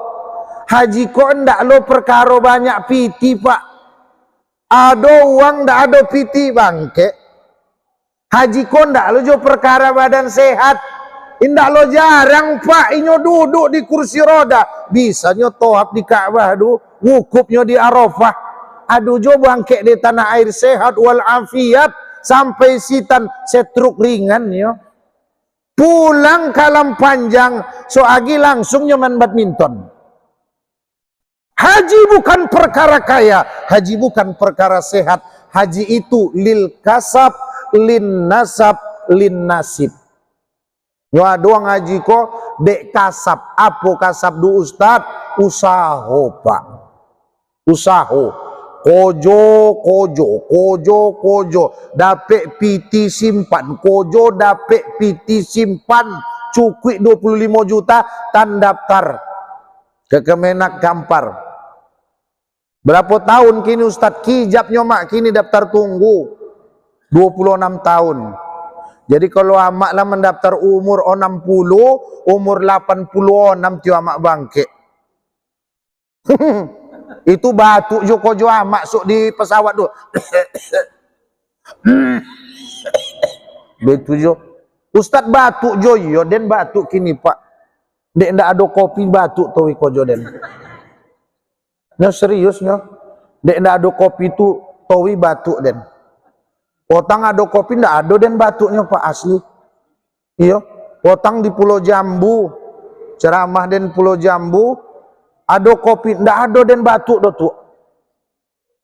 Haji ko ndak lo perkara banyak piti Pak. Ada uang ndak ada piti bangke. Haji ko ndak lo jo perkara badan sehat. Indak lo jarang Pak inyo duduk di kursi roda. Bisanya tohab di Ka'bah tu, wukufnya di Arafah. Aduh jo bangke di tanah air sehat wal afiat sampai sitan setruk ringan yo. Pulang kalam panjang soagi langsung nyoman badminton. Haji bukan perkara kaya, haji bukan perkara sehat. Haji itu lil kasab, lin nasab, lin nasib. Yo doang haji ko dek kasab. Apa kasab du ustad? Usaho Pak. Usaho. Kojo dapet piti simpan, kojo dapet piti simpan cukui 25 juta tan daftar ke Kemenak Gampar. Berapa tahun kini Ustadz kijab nyomak kini daftar tunggu 26 tahun. Jadi kalau amak lah mendaftar umur 60, umur 86 tio amak bangke. Itu batuk Joko Joa masuk di pesawat tu. Betul jo. Ustaz batuk jo yo den batuk kini Pak. Dek ndak ada kopi batuk tu iko jo den. Nya serius nya. Dek ndak ada kopi tu towi batuk den. Potang ada kopi ndak ada den batuknya Pak asli. Iya. Potang di Pulau Jambu. Ceramah den Pulau Jambu. Ada kopi, ndak ada den batuk do tu.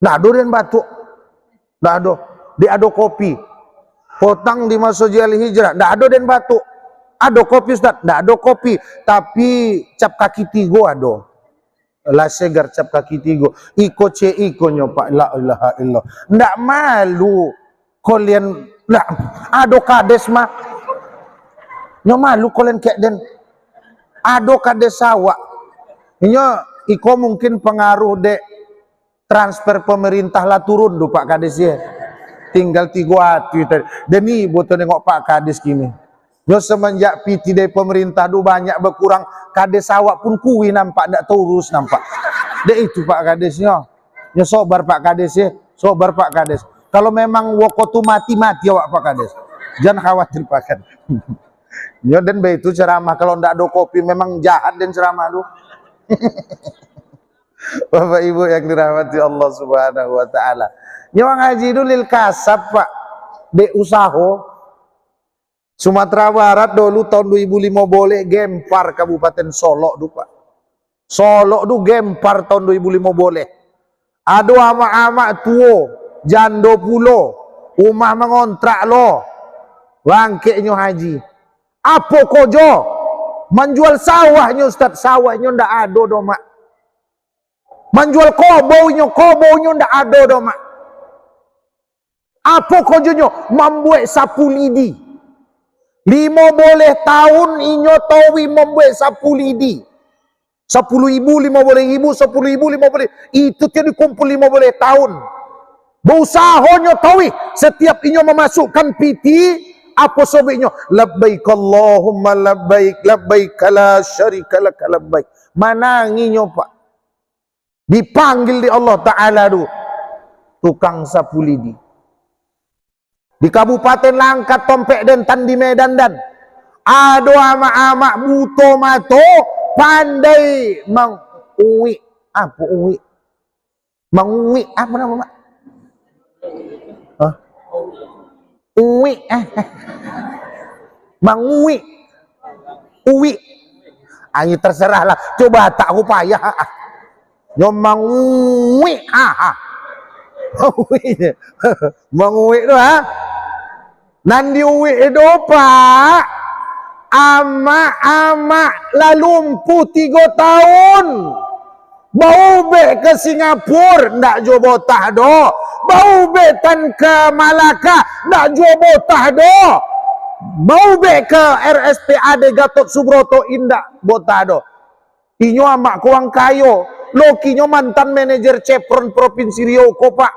Ndak ada den batuk. Ndak ada. Dia ada kopi. Potang di Masjid Al-Hijrah, ndak ada den batuk. Ada kopi Ustaz, ndak ada kopi, tapi cap kaki tigo ada. La segar cap kaki tigo. Iko ce iko nyo Pak, la ilaha illallah. Ndak malu kalian ndak ada kades mah. Nyo malu kalian kek den. Ada kades sawak. Inyo iko mungkin pengaruh dek transfer pemerintah lah turun do Pak Kades ya. Tinggal 3 hati tadi. Dan ni butuh nengok Pak Kades kini. Yo semenjak piti dari pemerintah do banyak berkurang, Kades awak pun kuwi nampak ndak terus nampak. Dek itu Pak Kadesnya. Yo sobar Pak Kades ya. Sobar Pak Kades. Kalau memang wokotu mati awak Pak Kades. Jangan khawatir Pak Kades. Yo dan itu ceramah kalau ndak ada kopi memang jahat dan ceramah lu. Bapak Ibu yang dirahmati Allah Subhanahu wa taala. Nyawang haji itu lil kasab Pak. De usaho. Sumatera Barat dulu tahun 2005 boleh Gempar Kabupaten Solok du Pak. Solok du Gempar tahun 2005 boleh. Ada amak-amak tuo, jando pulo, rumah mengontrak lo. Bangkeknya haji. Apa kojo? Menjual sawahnya Ustaz, sawahnya ndak ada do mak. Menjual kobaunya ndak ada do mak. Apa kojonya? Membuat sapu lidi. 5 boleh tahun inyo tawi membuat sapu lidi. 10.000, 5 boleh ribu, 10.000, 5 boleh. Itu tiada dikumpul 5 boleh tahun. Beusahanya tawi setiap inyo memasukkan piti. Apa sobeknya? Labbaik Allahumma labbaik, labbaik la syarika lak labbaik. Mananginyo Pak. Dipanggil di Allah Ta'ala tu. Tukang sapu lidi. Di Kabupaten Langkat Tompek dan Tan di Medan dan. Ado amak-amak buto mato pandai mengui. Apa ui? Mengui apa nama mak? Hah? Ui. Mengui. Ui. Ayo terserahlah. Coba tak aku payah. Mengui. Mengui tu ha. Nandi uwi itu pak. Amak-amak lalumpuh 3 tahun. Bau be ke Singapura ndak jo botah do. Bau be tan ke Malaka ndak jo botah do. Bau be ke RSPAD Gatot Subroto indak botah do. Inyo amak kuang kayo. Lokinyo mantan manajer Chevron Provinsi Riau ko pak.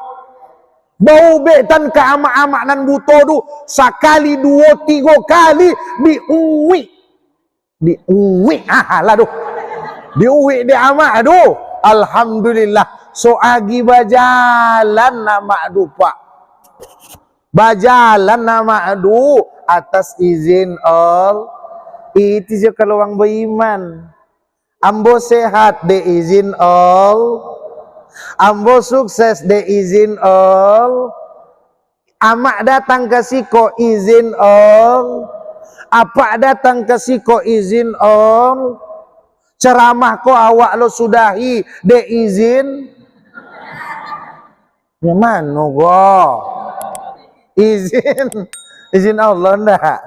Bau be tan ke amak-amak nan buto du. Sekali 2 3 kali diuwi. Diuwi. Lah du. Diuwi di amak aduh. Alhamdulillah. So agi bajalan nama adu pak. Bajalan nama adu atas izin Allah. Itu je kalau orang beriman. Ambo sehat de izin Allah. Ambo sukses de izin Allah. Amak datang ke siko izin Allah. Apa datang ke siko izin Allah. Ceramah ko awak lo sudahi de izin. Ya mana go? Izin Allah ndak.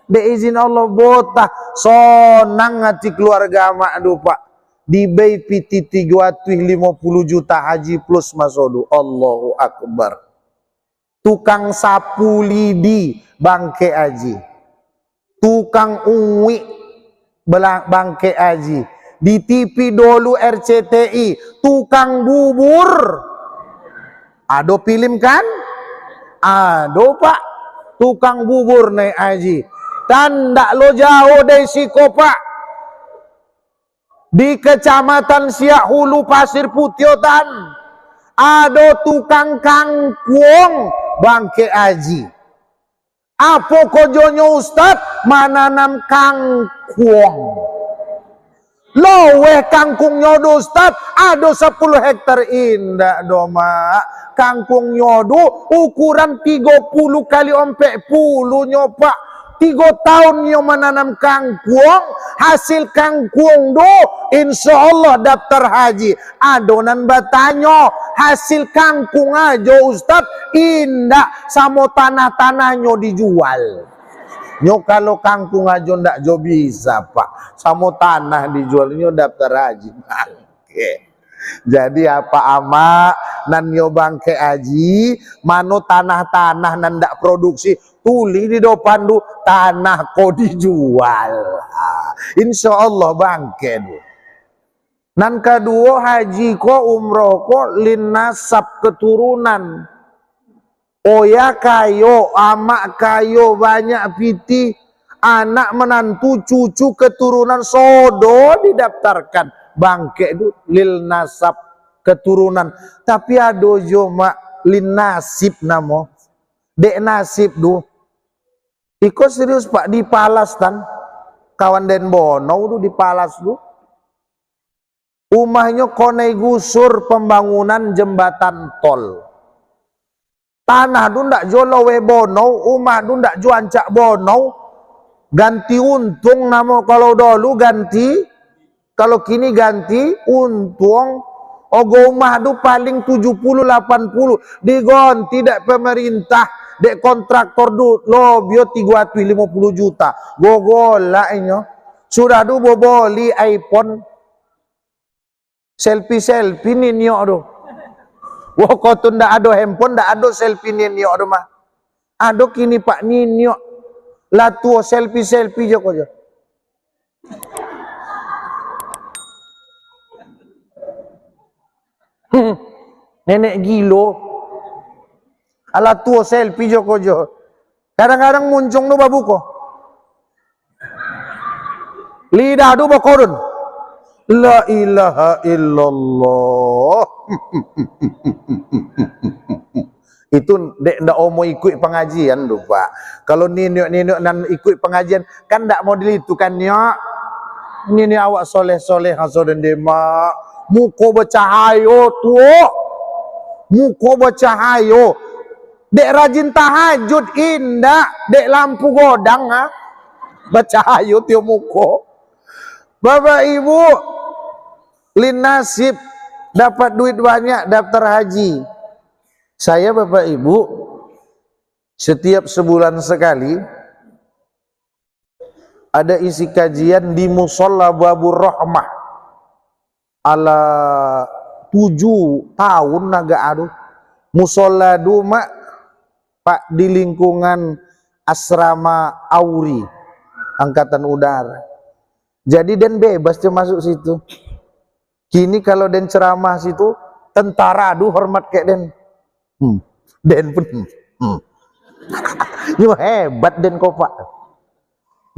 De izin Allah botah sonang hati keluarga amak du pak. Di bay piti 350 juta haji plus masodu. Allahu Akbar. Tukang sapu lidi bangke haji. Tukang uwi bangke haji. Di TV dulu RCTI tukang bubur. Ado film kan? Ado pak. Tukang bubur naik haji. Dan ndak lo jauh dari siko pak. Di kecamatan Siak Hulu Pasir Putiotan ada tukang kangkung bangke haji. Apa kojonyo ustad menanam kangkung? Lowe kangkung nyodo ustad ada 10 hektar indah doma. Kangkung nyodo ukuran 30 kali 40 nyopak. 3 tahun nyo menanam kangkung, hasil kangkung do insya Allah daftar haji. Adonan batanyo hasil kangkung aja ustad indah sama tanah-tanahnya dijual. Nyo kalau kangkung aja ndak jo bisa pak, sama tanah dijual nyo daftar haji. Oke. Jadi apa ama nan nyo bangke haji, mano tanah-tanah nan ndak produksi tuli di depan du tanah ko dijual. Insya Allah bangke du. Nan kedua haji ko umroh ko lin nasab keturunan. Oya kayo, amak kayo banyak piti, anak menantu cucu keturunan sodo didaftarkan. Bangke du lil nasab keturunan. Tapi ado jo mak lin nasib namo. Dek nasib du. Iko serius pak di Palas tan. Kawan Den Bono du di Palas du. Rumahnya konai gusur pembangunan jembatan tol. Tanah du ndak jolo we Bono, rumah du ndak juan cak Bono. Ganti untung namo kalau dulu ganti, kalau kini ganti untung. Ogo rumah du paling 70-80 digonti dek pemerintah. Dek kontraktor du lobio 350 juta. Gogola inyo. Sudah du boboli iPhone. Selfie ninyo du. Wo koto ndak ado handphone, ndak ado selfie ninyo du mah. Ado kini pak ninyo. La tuo selfie jo kojo. Nenek gilo. Ala tuo selfie jo kojo. Kadang-kadang muncung do babuko. Lidah do bakorun. La ilaha illallah. Itu dek ndak mau ikut pengajian tuh Pak. Kalau ninok nan ikut pengajian kan ndak model itu kan nyok. Ini awak soleh-soleh hasoden demak. Muko bercahayo tuh. Muko bercahayo. Dek rajin tahajud indah, dek lampu godang ha. Bercahayo tio muko. Bapak Ibu, lin nasib dapat duit banyak daftar haji. Saya Bapak Ibu setiap sebulan sekali ada isi kajian di Musolla Babur Rahmah ala 7 tahun naga aduh musolla duma Pak di lingkungan asrama Auri Angkatan Udara. Jadi den bebas dia masuk situ. Kini kalau den ceramah situ tentara aduh hormat kayak den. Den pun nyo hebat den ko Pak.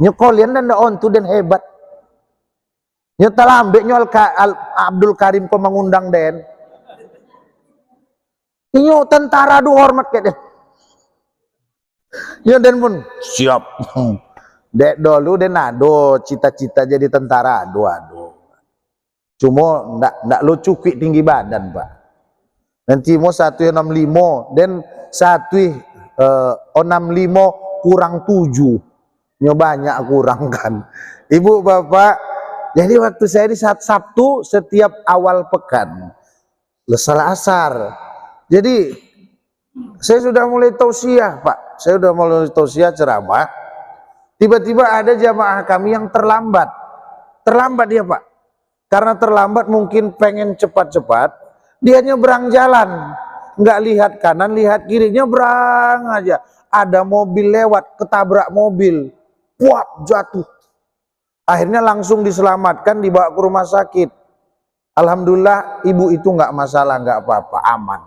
Nyo kalian dan on tu den hebat. Nyo talambe nyo Abdul Karim ko mengundang den. Nyo tentara du hormat kayak den. Nyo den pun siap. Dek dulu den ado cita-cita jadi tentara aduh. Cuma ndak lo cukik tinggi badan Pak. Nanti mau 165 dan 165 kurang 7 nyo banyak kurang kan Ibu Bapak. Jadi waktu saya di saat Sabtu setiap awal pekan lesal asar, jadi saya sudah mulai tausiah Pak, saya sudah mulai tausiah ceramah. Tiba-tiba ada jamaah kami yang terlambat dia Pak, karena terlambat mungkin pengen cepat-cepat. Dia nyebrang jalan, nggak lihat kanan, lihat kiri, nyebrang aja. Ada mobil lewat, ketabrak mobil, puap jatuh. Akhirnya langsung diselamatkan, dibawa ke rumah sakit. Alhamdulillah ibu itu nggak masalah, nggak apa-apa, aman.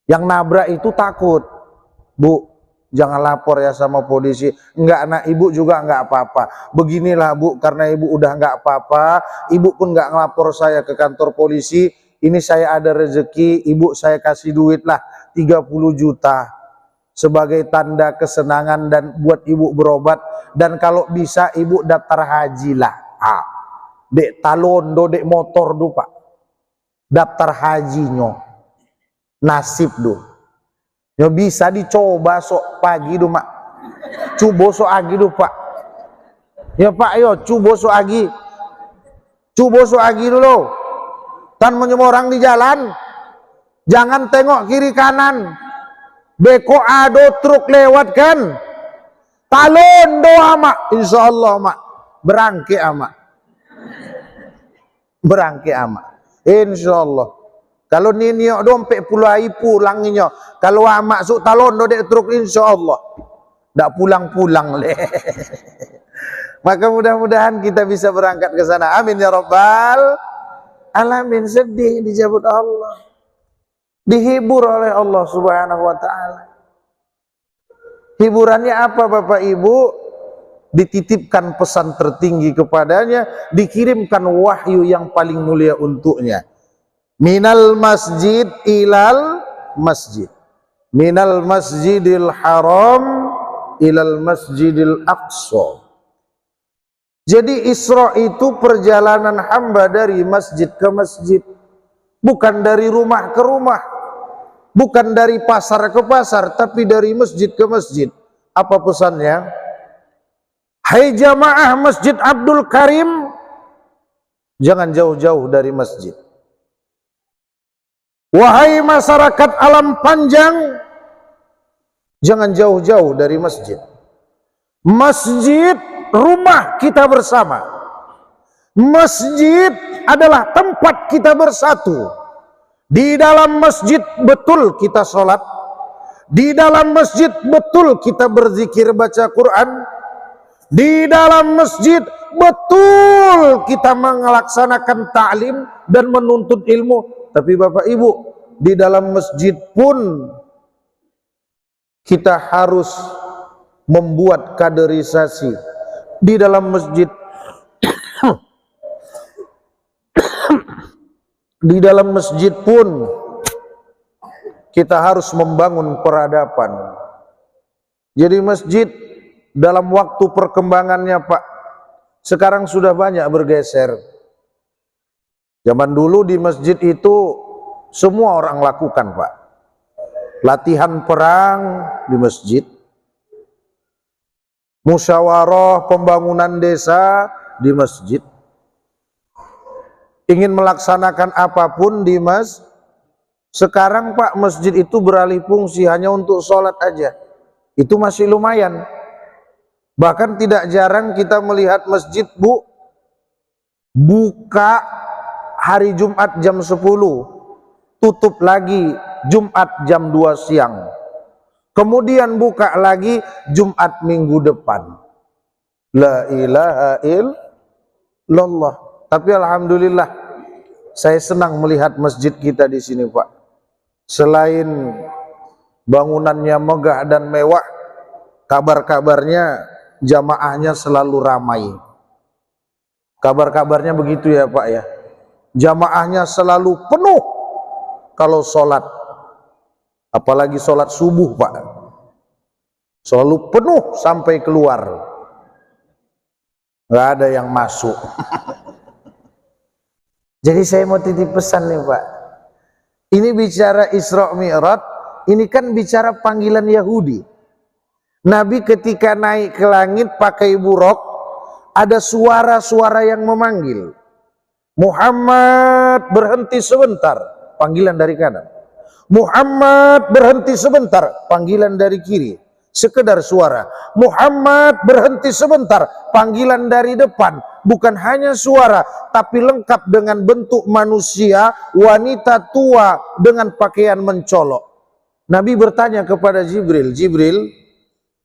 Yang nabrak itu takut, Bu, jangan lapor ya sama polisi. Nggak, anak ibu juga nggak apa-apa. Beginilah Bu, karena ibu udah nggak apa-apa, ibu pun nggak ngelapor saya ke kantor polisi. Ini saya ada rezeki, ibu saya kasih duit lah 30 juta sebagai tanda kesenangan dan buat ibu berobat. Dan kalau bisa ibu daftar haji lah. Dek talondo, dek motor do Pak. Daftar hajinya. Nasib do. Ya bisa dicoba sok pagi do Mak. Coba sok agi do Pak. Ya Pak yo coba sok agi. Coba sok agi dulu. Tan menyemorang di jalan, jangan tengok kiri kanan. Beko ado truk lewat kan, talon doa Mak, insya Allah Mak, berangke Mak, insya Allah. Kalau ninyo dompet pulai pulang ninyo, kalau Amak suk talon do dek truk insya Allah, ndak pulang le. Maka mudah-mudahan kita bisa berangkat ke sana. Amin ya Rabbal alamin. Sedih dijabut Allah, dihibur oleh Allah Subhanahu wa ta'ala. Hiburannya apa Bapak Ibu? Dititipkan pesan tertinggi kepadanya, dikirimkan wahyu yang paling mulia untuknya. Minal masjid ilal masjid, minal masjidil haram ilal masjidil aqsa. Jadi Isra itu perjalanan hamba dari masjid ke masjid, bukan dari rumah ke rumah, bukan dari pasar ke pasar, tapi dari masjid ke masjid. Apa pesannya? Hai jamaah Masjid Abdul Karim, jangan jauh-jauh dari masjid. Wahai masyarakat Alam Panjang, jangan jauh-jauh dari masjid. Masjid rumah kita bersama. Masjid adalah tempat kita bersatu. Di dalam masjid betul kita sholat. Di dalam masjid betul kita berzikir baca Quran. Di dalam masjid betul kita melaksanakan ta'lim dan menuntut ilmu. Tapi Bapak Ibu, di dalam masjid pun kita harus membuat kaderisasi. Di dalam masjid di dalam masjid pun kita harus membangun peradaban. Jadi masjid dalam waktu perkembangannya Pak, sekarang sudah banyak bergeser. Zaman dulu di masjid itu semua orang lakukan Pak. Latihan perang di masjid, musyawarah pembangunan desa di masjid, ingin melaksanakan apapun di masjid. Sekarang Pak, masjid itu beralih fungsi hanya untuk sholat aja. Itu masih lumayan. Bahkan tidak jarang kita melihat masjid buka hari Jumat jam 10, tutup lagi Jumat jam 2 siang. Kemudian buka lagi Jumat minggu depan. La ilaha illallah. Tapi alhamdulillah saya senang melihat masjid kita di sini Pak. Selain bangunannya megah dan mewah, kabar-kabarnya jamaahnya selalu ramai. Kabar-kabarnya begitu ya Pak ya. Jamaahnya selalu penuh kalau sholat. Apalagi sholat subuh Pak, selalu penuh sampai keluar, nggak ada yang masuk. Jadi saya mau titip pesan nih Pak, ini bicara Isra Mi'raj, ini kan bicara panggilan Yahudi. Nabi ketika naik ke langit pakai buraq, ada suara-suara yang memanggil, Muhammad berhenti sebentar, panggilan dari kanan. Muhammad berhenti sebentar, panggilan dari kiri, sekedar suara. Muhammad berhenti sebentar, panggilan dari depan, bukan hanya suara, tapi lengkap dengan bentuk manusia, wanita tua dengan pakaian mencolok. Nabi bertanya kepada Jibril, Jibril,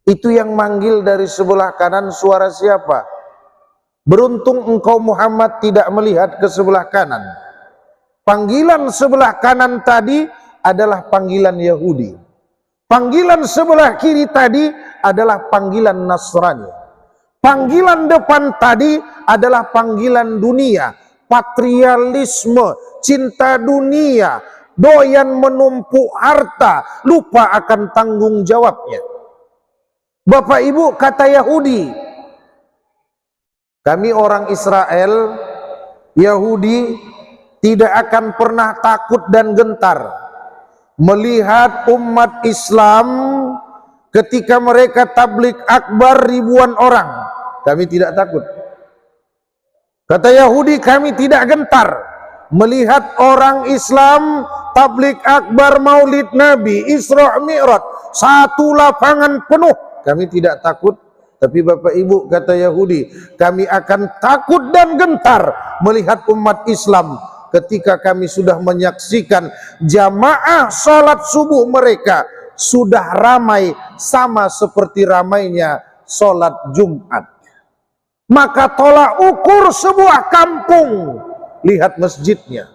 itu yang manggil dari sebelah kanan suara siapa? Beruntung engkau Muhammad tidak melihat ke sebelah kanan. Panggilan sebelah kanan tadi adalah panggilan Yahudi. Panggilan sebelah kiri tadi adalah panggilan Nasrani. Panggilan depan tadi adalah panggilan dunia, patrialisme, cinta dunia, doyan menumpuk harta, lupa akan tanggung jawabnya. Bapak Ibu, kata Yahudi, kami orang Israel, Yahudi tidak akan pernah takut dan gentar melihat umat Islam ketika mereka tabligh akbar ribuan orang. Kami tidak takut. Kata Yahudi, kami tidak gentar melihat orang Islam tabligh akbar maulid Nabi, Isra Mi'raj, satu lapangan penuh. Kami tidak takut. Tapi Bapak Ibu, kata Yahudi, kami akan takut dan gentar melihat umat Islam ketika kami sudah menyaksikan jamaah sholat subuh mereka sudah ramai sama seperti ramainya sholat Jumat. Maka tolak ukur sebuah kampung, lihat masjidnya.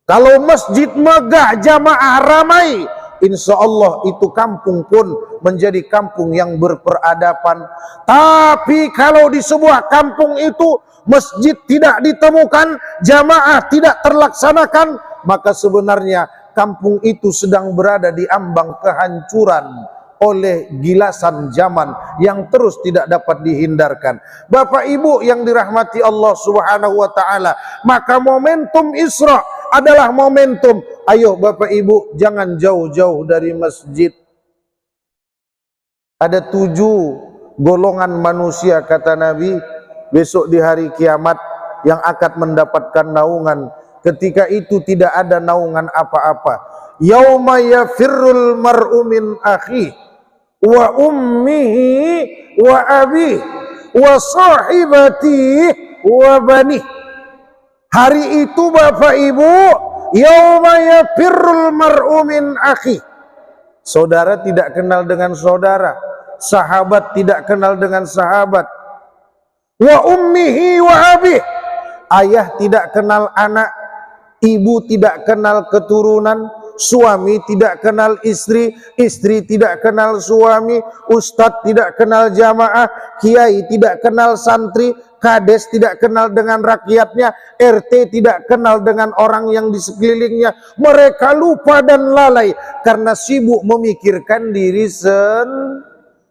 Kalau masjid megah, jamaah ramai, insya Allah itu kampung pun menjadi kampung yang berperadaban. Tapi kalau di sebuah kampung itu masjid tidak ditemukan, jamaah tidak terlaksanakan, maka sebenarnya kampung itu sedang berada di ambang kehancuran oleh gilasan zaman yang terus tidak dapat dihindarkan. Bapak Ibu yang dirahmati Allah Subhanahu wa taala, maka momentum Isra adalah momentum, ayo Bapak Ibu jangan jauh-jauh dari masjid. Ada 7 golongan manusia kata Nabi besok di hari kiamat yang akan mendapatkan naungan. Ketika itu tidak ada naungan apa-apa. Yauma yafirrul mar'u min akhi wa ummihi wa abi wa sahibati wa bani. Hari itu Bapak Ibu, yauma yafirrul mar'u min akhi. Saudara tidak kenal dengan saudara, sahabat tidak kenal dengan sahabat. Wa ummihi wa abih, ayah tidak kenal anak, ibu tidak kenal keturunan, suami tidak kenal istri, istri tidak kenal suami, ustadz tidak kenal jamaah, kiai tidak kenal santri, kades tidak kenal dengan rakyatnya, RT tidak kenal dengan orang yang di sekelilingnya. Mereka lupa dan lalai karena sibuk memikirkan diri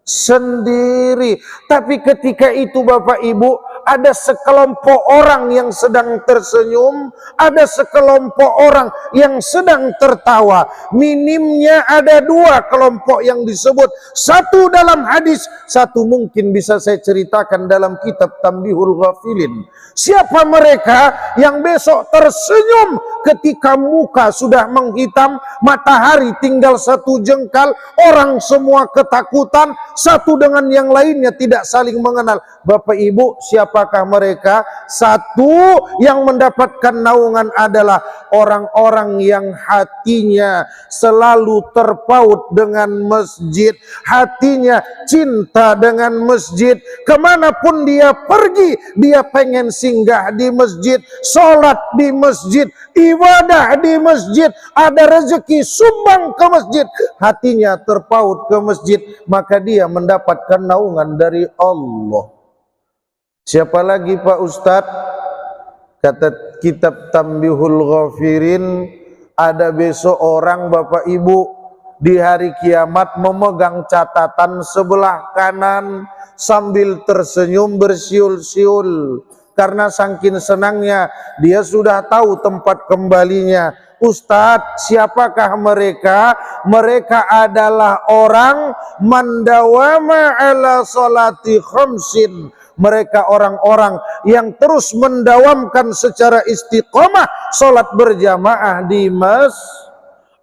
sendiri. Tapi ketika itu Bapak Ibu, ada sekelompok orang yang sedang tersenyum, ada sekelompok orang yang sedang tertawa. Minimnya ada dua kelompok yang disebut, satu dalam hadis, satu mungkin bisa saya ceritakan dalam kitab Tanbihul Ghafilin. Siapa mereka yang besok tersenyum ketika muka sudah menghitam, matahari tinggal satu jengkal, orang semua ketakutan, satu dengan yang lainnya tidak saling mengenal. Bapak Ibu, siapakah mereka? Satu yang mendapatkan naungan adalah orang-orang yang hatinya selalu terpaut dengan masjid, hatinya cinta dengan masjid. Kemanapun dia pergi, dia pengen singgah di masjid, sholat di masjid, ibadah di masjid, ada rezeki sumbang ke masjid, hatinya terpaut ke masjid, maka dia mendapatkan naungan dari Allah. Siapa lagi Pak Ustadz? Kata kitab Tanbihul Ghafirin, ada besok orang Bapak Ibu di hari kiamat memegang catatan sebelah kanan sambil tersenyum bersiul-siul karena saking senangnya dia sudah tahu tempat kembalinya. Ustadz, siapakah mereka? Mereka adalah orang mandawama ala salati khamsin. Mereka orang-orang yang terus mendawamkan secara istiqomah salat berjamaah di masjid.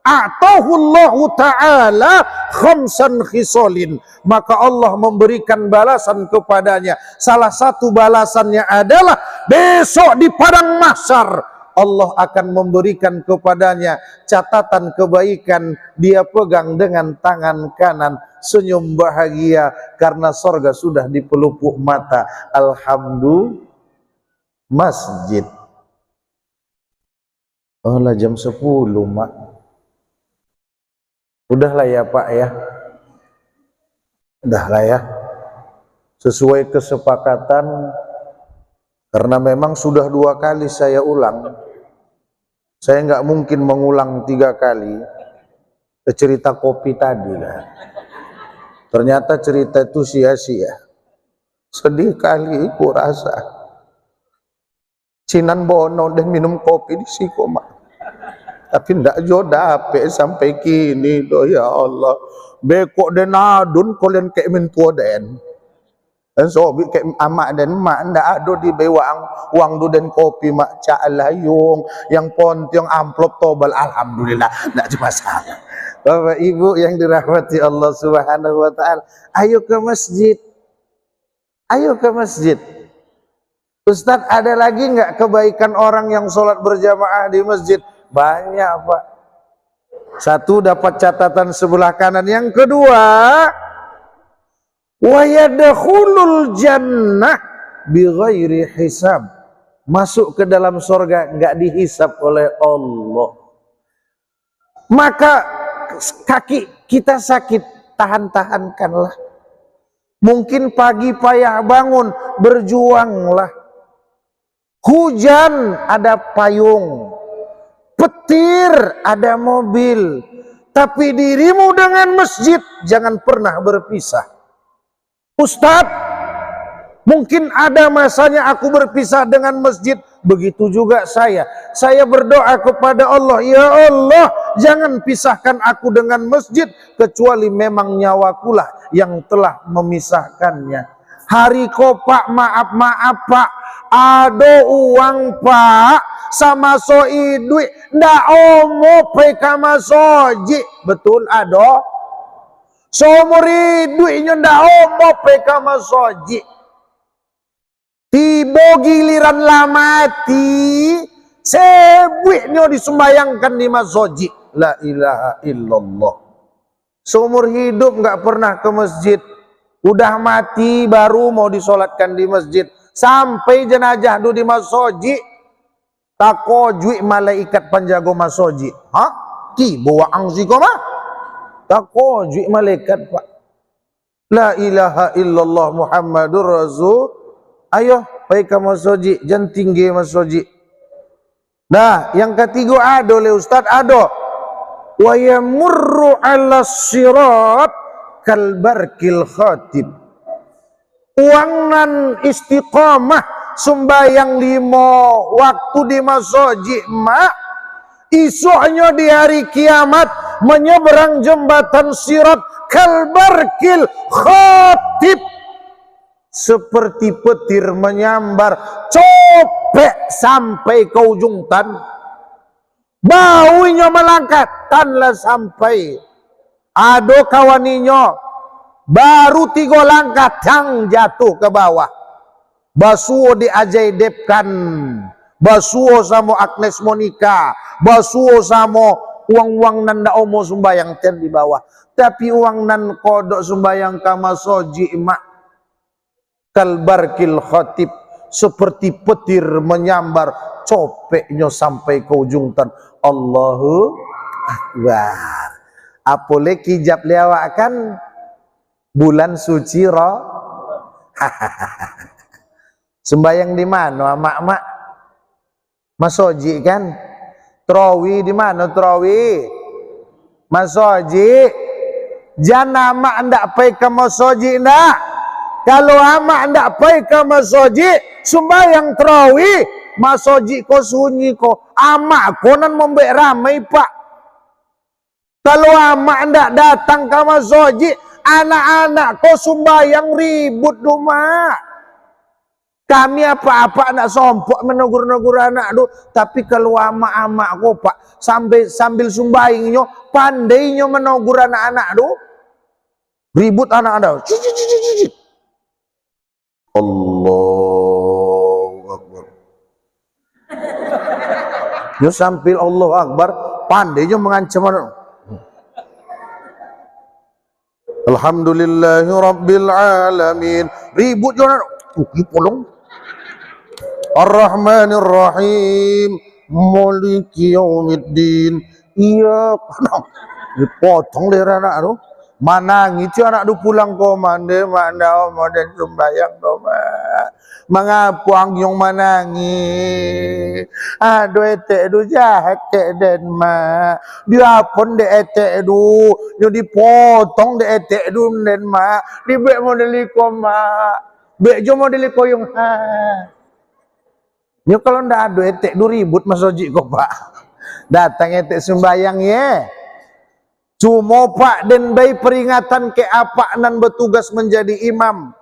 Atahullahu ta'ala khamsan khisolin, maka Allah memberikan balasan kepadanya. Salah satu balasannya adalah besok di padang mahsyar Allah akan memberikan kepadanya catatan kebaikan, dia pegang dengan tangan kanan, senyum bahagia karena sorga sudah di pelupuk mata. Alhamdulillah masjid. Oh lah jam 10 mak. Udahlah ya Pak ya. Udahlah ya. Sesuai kesepakatan, karena memang sudah 2 kali saya ulang. Saya nggak mungkin mengulang 3 kali cerita kopi tadi lah. Ternyata cerita itu sia-sia. Sedih kali ku rasa. Cinan bono dan minum kopi di Sikoma. Tapi ndak jodape sampai kini do ya Allah. Bekok den adun kolen kayak mentua den. Dan so kayak amak dan mak ndak ada di bewang uang do dan kopi mak cak layung yang pontiong amplop tobal alhamdulillah ndak masalah. Bapak Ibu yang dirahmati Allah Subhanahu wa taala, ayo ke masjid. Ayo ke masjid. Ustaz, ada lagi nggak kebaikan orang yang sholat berjamaah di masjid? Banyak Pak. Satu, dapat catatan sebelah kanan. Yang kedua, wa yadkhulul jannah bighairi hisab, masuk ke dalam surga nggak dihisab oleh Allah. Maka kaki kita sakit, tahan-tahankanlah. Mungkin pagi payah bangun, berjuanglah. Hujan ada payung, petir ada mobil, tapi dirimu dengan masjid jangan pernah berpisah. Ustadz, mungkin ada masanya aku berpisah dengan masjid. Begitu juga saya berdoa kepada Allah, ya Allah jangan pisahkan aku dengan masjid, kecuali memang nyawakulah yang telah memisahkannya. Hari kopak, maaf Pak, ada uang Pak sama soi duit ndak omo peka masoji, betul ada seumur duitnya ndak omo peka masoji. Tiba giliran lah mati, sebuihnya disembayangkan di masjid. La ilaha illallah. Seumur hidup nggak pernah ke masjid, udah mati baru mau disolatkan di masjid. Sampai jenazah du di masjid, takojui malaikat penjaga masjid. Hah? Ki bawa angsi koma? Takojui malaikat Pak. La ilaha illallah Muhammadur Rasul. Ayo, baik kamu soji, jangan tinggi mas soji. Nah, yang ketiga ada oleh Ustaz ada. Wa yamurru 'ala sirat kal barkil khatib. Uangan istiqamah sembayang 5 waktu di masjid mak, isoknya di hari kiamat menyeberang jembatan sirat kal barkil khatib, seperti petir menyambar copek sampai ke ujung tan, baunya melangkat tanlah sampai ado kawaninyo baru 3 langkah tang jatuh ke bawah. Basuo diajaibkan, basuo sama Agnes Monica, basuo sama uang-uang nanda omo sembayang ten di bawah. Tapi uang nan kodok sembayang kama soji mak kalbarkil khatib, seperti petir menyambar copeknya sampai ke ujung tan. Allahu Akbar. Apole kijab lewat kan bulan suci sembayang di mana mak-mak? Masoji kan? Trawi di mana trawi? Masoji. Jangan mak ndak pai ke masoji ndak. Kalau amak ndak pai ke masoji, sembayang trawi, masoji ko sunyi ko. Amak konan membek ramai pak. Kalau amak ndak datang ke masoji, anak-anak ko sembayang ribut rumah. Kami apa-apa nak sompok menegur-negur anak tu, tapi kalau amak-amak ko pak sambil sumbayingnya pandainya menegur anak-anak tu, ribut anak-anak. Allahu Akbar. Yo sambil Allahu Akbar pandainya mengancam anak. Alhamdulillahi Rabbil Alamin. Ribut yo anak. Polong. Ar-Rahmanir Rahim, Maliki Yaumiddin. Iya, dipotong le anak tu. Manangi tu anak tu pulang ko mande mana dan sembayang do mak. Mengapuang yang manangi. Aduh etek du jahat ke den mak. Dia pun de etek du, yo dipotong de etek du den mak. Dibek modeli ko mak. Bek jo modeli ko yung ha. Yo kalau ndak ada etek du ribut masoji kok pak. Datang etek sembayang ye. Cuma pak den bay peringatan ke apa nan bertugas menjadi imam.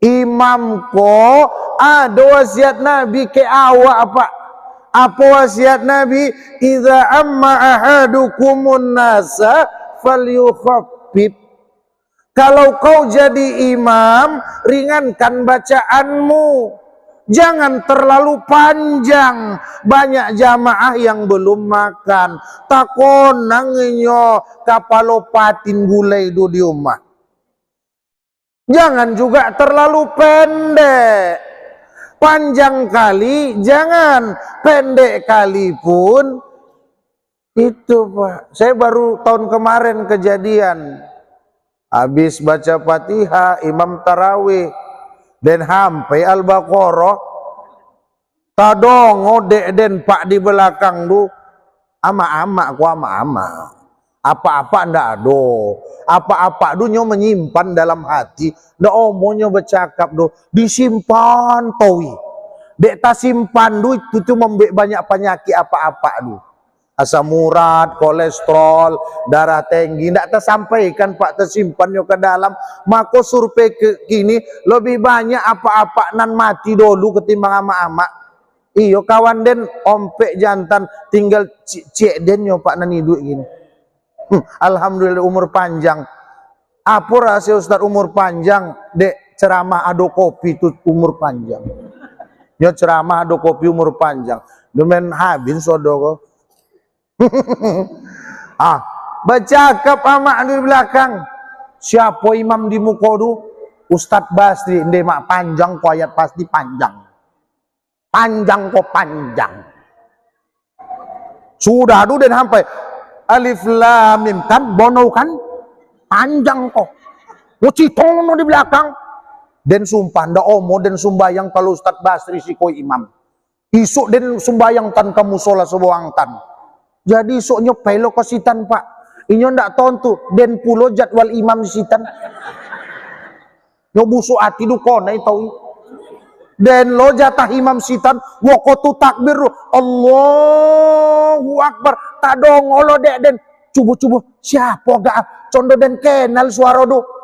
Imam ko ada wasiat Nabi ke awak apa? Apa wasiat Nabi? Idza amma ahadukumun nasa falyukhaffif. Kalau kau jadi imam, ringankan bacaanmu. Jangan terlalu panjang. Banyak jamaah yang belum makan. Takon nanginyo kapalo patin gulai du di rumah. Jangan juga terlalu pendek. Panjang kali jangan, pendek kali pun. Itu pak, saya baru tahun kemarin kejadian. Habis baca Fatihah, imam tarawih dan sampai Al-Baqarah, tadong dek den pak di belakang tu, ama-ama ku ama-ama. Apa-apa ndak ada. Apa-apa du nyo menyimpan dalam hati, ndak omonyo bercakap do, disimpan tawi. Dek ta simpan du itu tu membek banyak penyakit apa-apa du. Asam urat, kolesterol, darah tinggi, tidak tersampaikan pak tersimpan ke dalam. Maka survei kini lebih banyak apa-apa nan mati dulu ketimbang ama-ama. Iyo kawan den ompek jantan tinggal cek den yo pak nan hidup gini. Alhamdulillah umur panjang. Apa rahasia Ustaz umur panjang? Dek ceramah ado kopi itu umur panjang. Yo ceramah ado kopi umur panjang. Demen habis sodoko. Bercakap amak di belakang. Siapa imam di muka du? Ustadz Basri. Ndek mak panjang ko ayat pasti panjang. Panjang ko panjang. Sudah du dan sampai alif lam mim kan bono kan panjang ko. Uci tono di belakang. Den sumpah ndak omo den sumbayang kalau Ustadz Basri si koi imam. Isuk den sumbayang tan kamu sholat sebuang tan. Jadi isuknya pelo ke sitan pak. Inyo ndak tontu den pulo jadwal imam di sitan. Nyo busuk hati du konai tahu. Den lo jatah imam sitan wakotu takbir Allahu Akbar. Tak dong lo dek den. Cubu-cubu siapa gak condo den kenal suara do.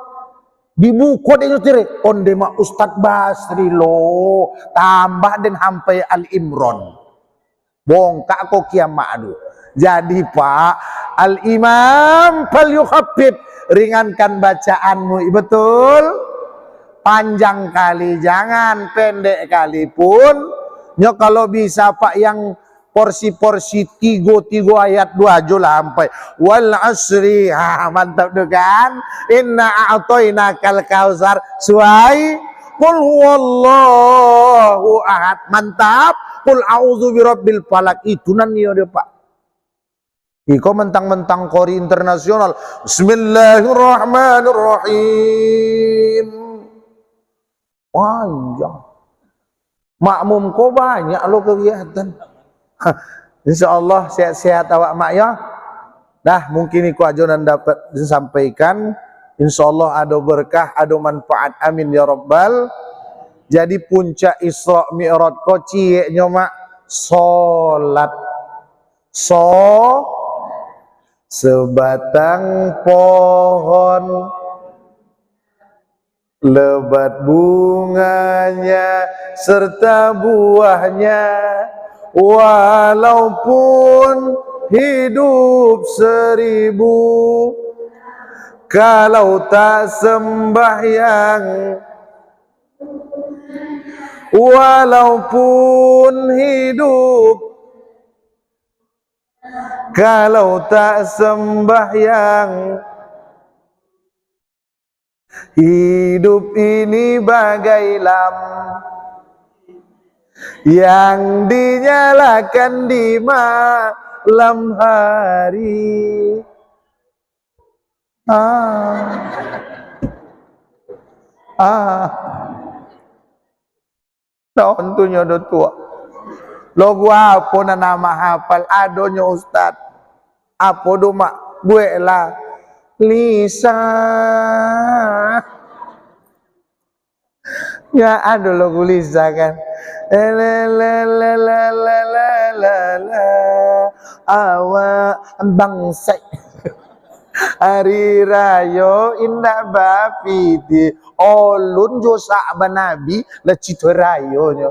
Dibuka dengan tiri onde mak Ustadz Basri lo tambah dan sampai Al Imron bongkak kok kiamat aduh. Jadi pak Al Imam fal yukhaffif, ringankan bacaanmu, betul, panjang kali jangan, pendek kali pun nyo kalau bisa pak yang porsi-porsi tiga ayat 2 aja lah sampai wal asri. Mantap tuh kan, inna a'tainakal kausar suai qul huwallahu ahad, mantap, qul a'udzu birabbil falaq, itu nan yo dia pak. Iko mentang-mentang kori internasional bismillahirrahmanirrahim panjang, makmum kok banyak lo kegiatan. Insyaallah sehat-sehat awak mak ya. Dah mungkin iku aja nan dapat disampaikan. Insyaallah ada berkah, ada manfaat, amin ya rabbal. Jadi puncak Isra Mi'raj ko cieknya mak salat. Sebatang pohon lebat bunganya serta buahnya, walaupun hidup 1000 kalau tak sembahyang, walaupun hidup kalau tak sembahyang. Hidup ini bagai lampu yang dinyalakan di malam hari. Tentunya udah tua. Lo gua apa nama hafal adonya Ustad. Apa do mak gue lah Lisa. Ya ada lagu Lisa kan. Awak bangsa hari raya indah bapiti olun jo sa'ban nabi lecito rayonya.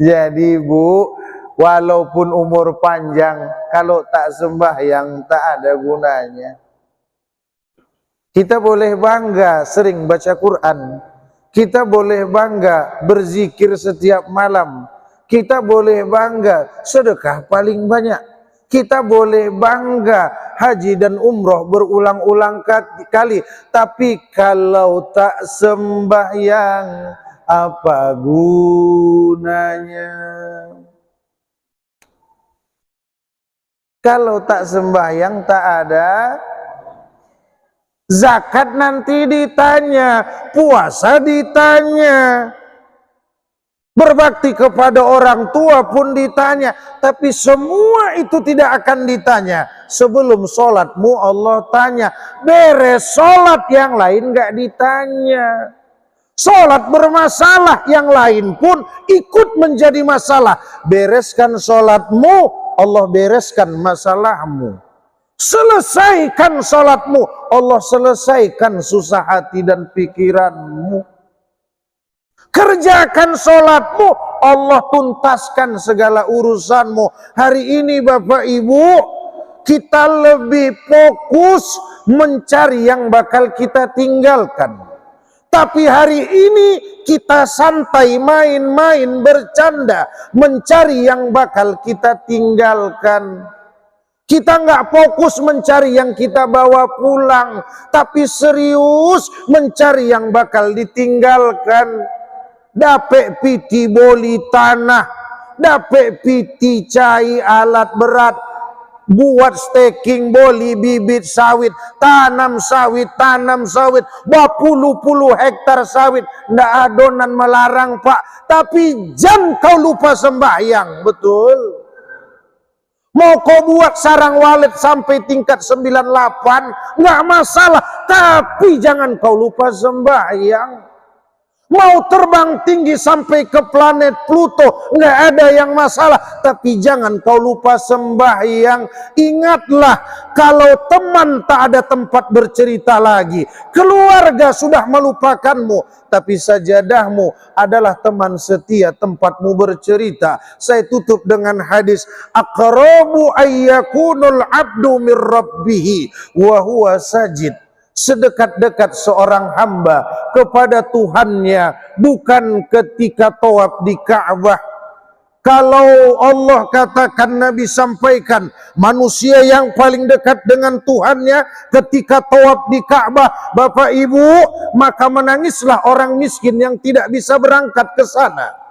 Jadi bu, walaupun umur panjang kalau tak sembahyang tak ada gunanya. Kita boleh bangga sering baca Quran, kita boleh bangga berzikir setiap malam, kita boleh bangga sedekah paling banyak, kita boleh bangga haji dan umroh berulang-ulang kali, tapi kalau tak sembahyang apa gunanya? Kalau tak sembahyang tak ada zakat, nanti ditanya, puasa ditanya, berbakti kepada orang tua pun ditanya, tapi semua itu tidak akan ditanya. Sebelum sholatmu Allah tanya, beres sholat yang lain gak ditanya. Sholat bermasalah, yang lain pun ikut menjadi masalah. Bereskan sholatmu, Allah bereskan masalahmu. Selesaikan sholatmu, Allah selesaikan susah hati dan pikiranmu. Kerjakan sholatmu, Allah tuntaskan segala urusanmu. Hari ini Bapak Ibu, kita lebih fokus mencari yang bakal kita tinggalkan. Tapi hari ini kita santai, main-main, bercanda, mencari yang bakal kita tinggalkan. Kita nggak fokus mencari yang kita bawa pulang, tapi serius mencari yang bakal ditinggalkan. Dapet piti boli tanah, dapet piti cai alat berat, buat staking boli bibit sawit, tanam sawit, berpuluh-puluh hektar sawit, ndak adonan melarang Pak, tapi jangan kau lupa sembahyang, betul? Mau kau buat sarang walet sampai tingkat 98, nggak masalah, tapi jangan kau lupa sembahyang. Mau terbang tinggi sampai ke planet Pluto, nggak ada yang masalah, tapi jangan kau lupa sembahyang. Ingatlah, kalau teman tak ada tempat bercerita lagi, keluarga sudah melupakanmu, tapi sajadahmu adalah teman setia tempatmu bercerita. Saya tutup dengan hadis, aqrabu ayyakunul abdu mir rabbihi wa huwa sajid. Sedekat-dekat seorang hamba kepada Tuhannya bukan ketika tawaf di Ka'bah. Kalau Allah katakan, Nabi sampaikan, manusia yang paling dekat dengan Tuhannya ketika tawaf di Ka'bah, Bapak Ibu, maka menangislah orang miskin yang tidak bisa berangkat ke sana.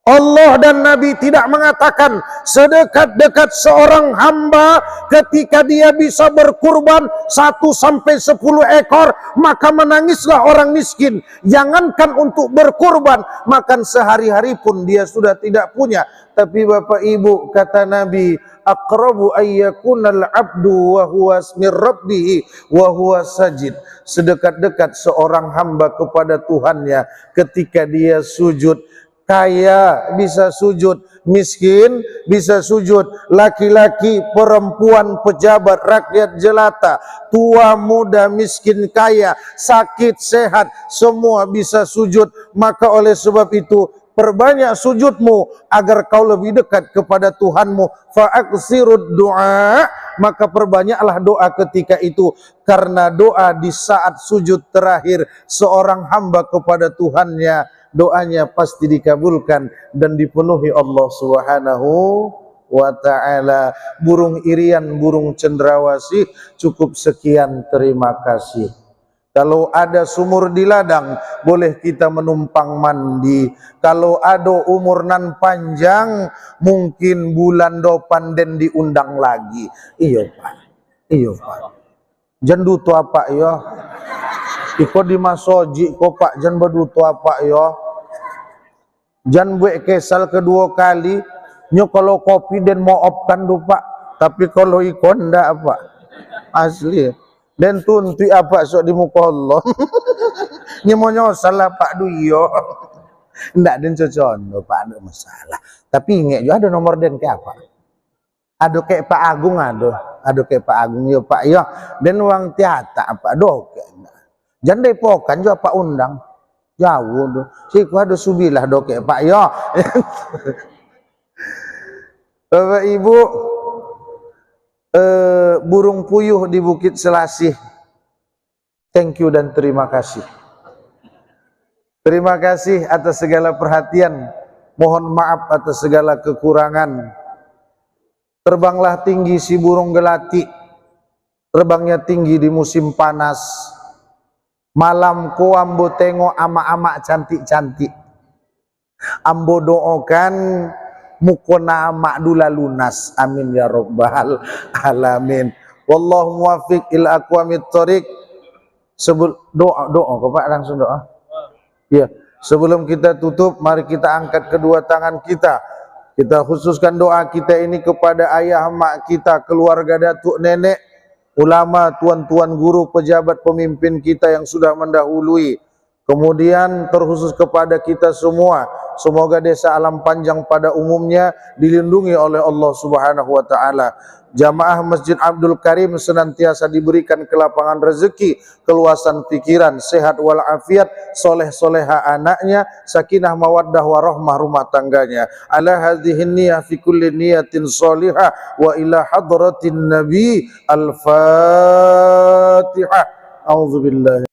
Allah dan Nabi tidak mengatakan sedekat-dekat seorang hamba ketika dia bisa berkurban 1 sampai 10 ekor, maka menangislah orang miskin. Jangankan untuk berkurban, makan sehari-hari pun dia sudah tidak punya. Tapi Bapak Ibu, kata Nabi, aqrabu ayyakunal abdu wa huwa mir rabbih wa huwa sajid. Sedekat-dekat seorang hamba kepada Tuhannya ketika dia sujud. Kaya bisa sujud, miskin bisa sujud, laki-laki, perempuan, pejabat, rakyat jelata, tua, muda, miskin, kaya, sakit, sehat, semua bisa sujud. Maka oleh sebab itu, perbanyak sujudmu agar kau lebih dekat kepada Tuhanmu. Fa'aksirud doa, maka perbanyaklah doa ketika itu, karena doa di saat sujud terakhir seorang hamba kepada Tuhannya, doanya pasti dikabulkan dan dipenuhi Allah Subhanahu wa ta'ala. Burung irian, burung cendrawasih, cukup sekian, terima kasih. Kalau ada sumur di ladang, boleh kita menumpang mandi. Kalau ada umur nan panjang, mungkin bulan depan dan diundang lagi. Iya Pak, iya Pak. Jangan dutu apa ya? Iko di masoji ko Pak, jangan berdutu apa ya? Jangan buat kesal kedua kali. Nyo kalau kopi dan mau opkan do Pak, tapi kalau iko ndak apa? Asli. Dan tunti apa sok di muka Allah. Nyo mau nyosal Pak duyo. Ndak den cocondo Pak, ada masalah. Tapi ingat juga ada nomor den ke apa? Ada kayak Pak Agung ada kayak Pak Agung yo Pak yo. Dan uang tiata apa do. Jangan depokan juga Pak undang. Jauh do. Siku ada subilah do kayak Pak yo. Bapak Ibu, burung puyuh di Bukit Selasih. Thank you dan terima kasih. Terima kasih atas segala perhatian. Mohon maaf atas segala kekurangan. Terbanglah tinggi si burung gelati. Terbangnya tinggi di musim panas. Malam ko ambo tengok ama-ama cantik-cantik. Ambo doakan mukona amak dula lunas. Amin ya rabbal alamin. Wallahu muwaffiq ila aqwamit thoriq. Doa ke Pak, langsung doa. Ya, sebelum kita tutup, mari kita angkat kedua tangan kita. Kita khususkan doa kita ini kepada ayah mak kita, keluarga datuk nenek, ulama, tuan-tuan guru, pejabat, pemimpin kita yang sudah mendahului. Kemudian terkhusus kepada kita semua, semoga desa Alam Panjang pada umumnya dilindungi oleh Allah Subhanahu wa taala. Jamaah Masjid Abdul Karim senantiasa diberikan kelapangan rezeki, keluasan pikiran, sehat walafiat, soleh-soleha anaknya, sakinah mawaddah warahmah rumah tangganya. Ala hadhihi niyyah fi kulli niyatin sholihah wa ila hadratin nabi. Al-Fatihah. A'udzubillahi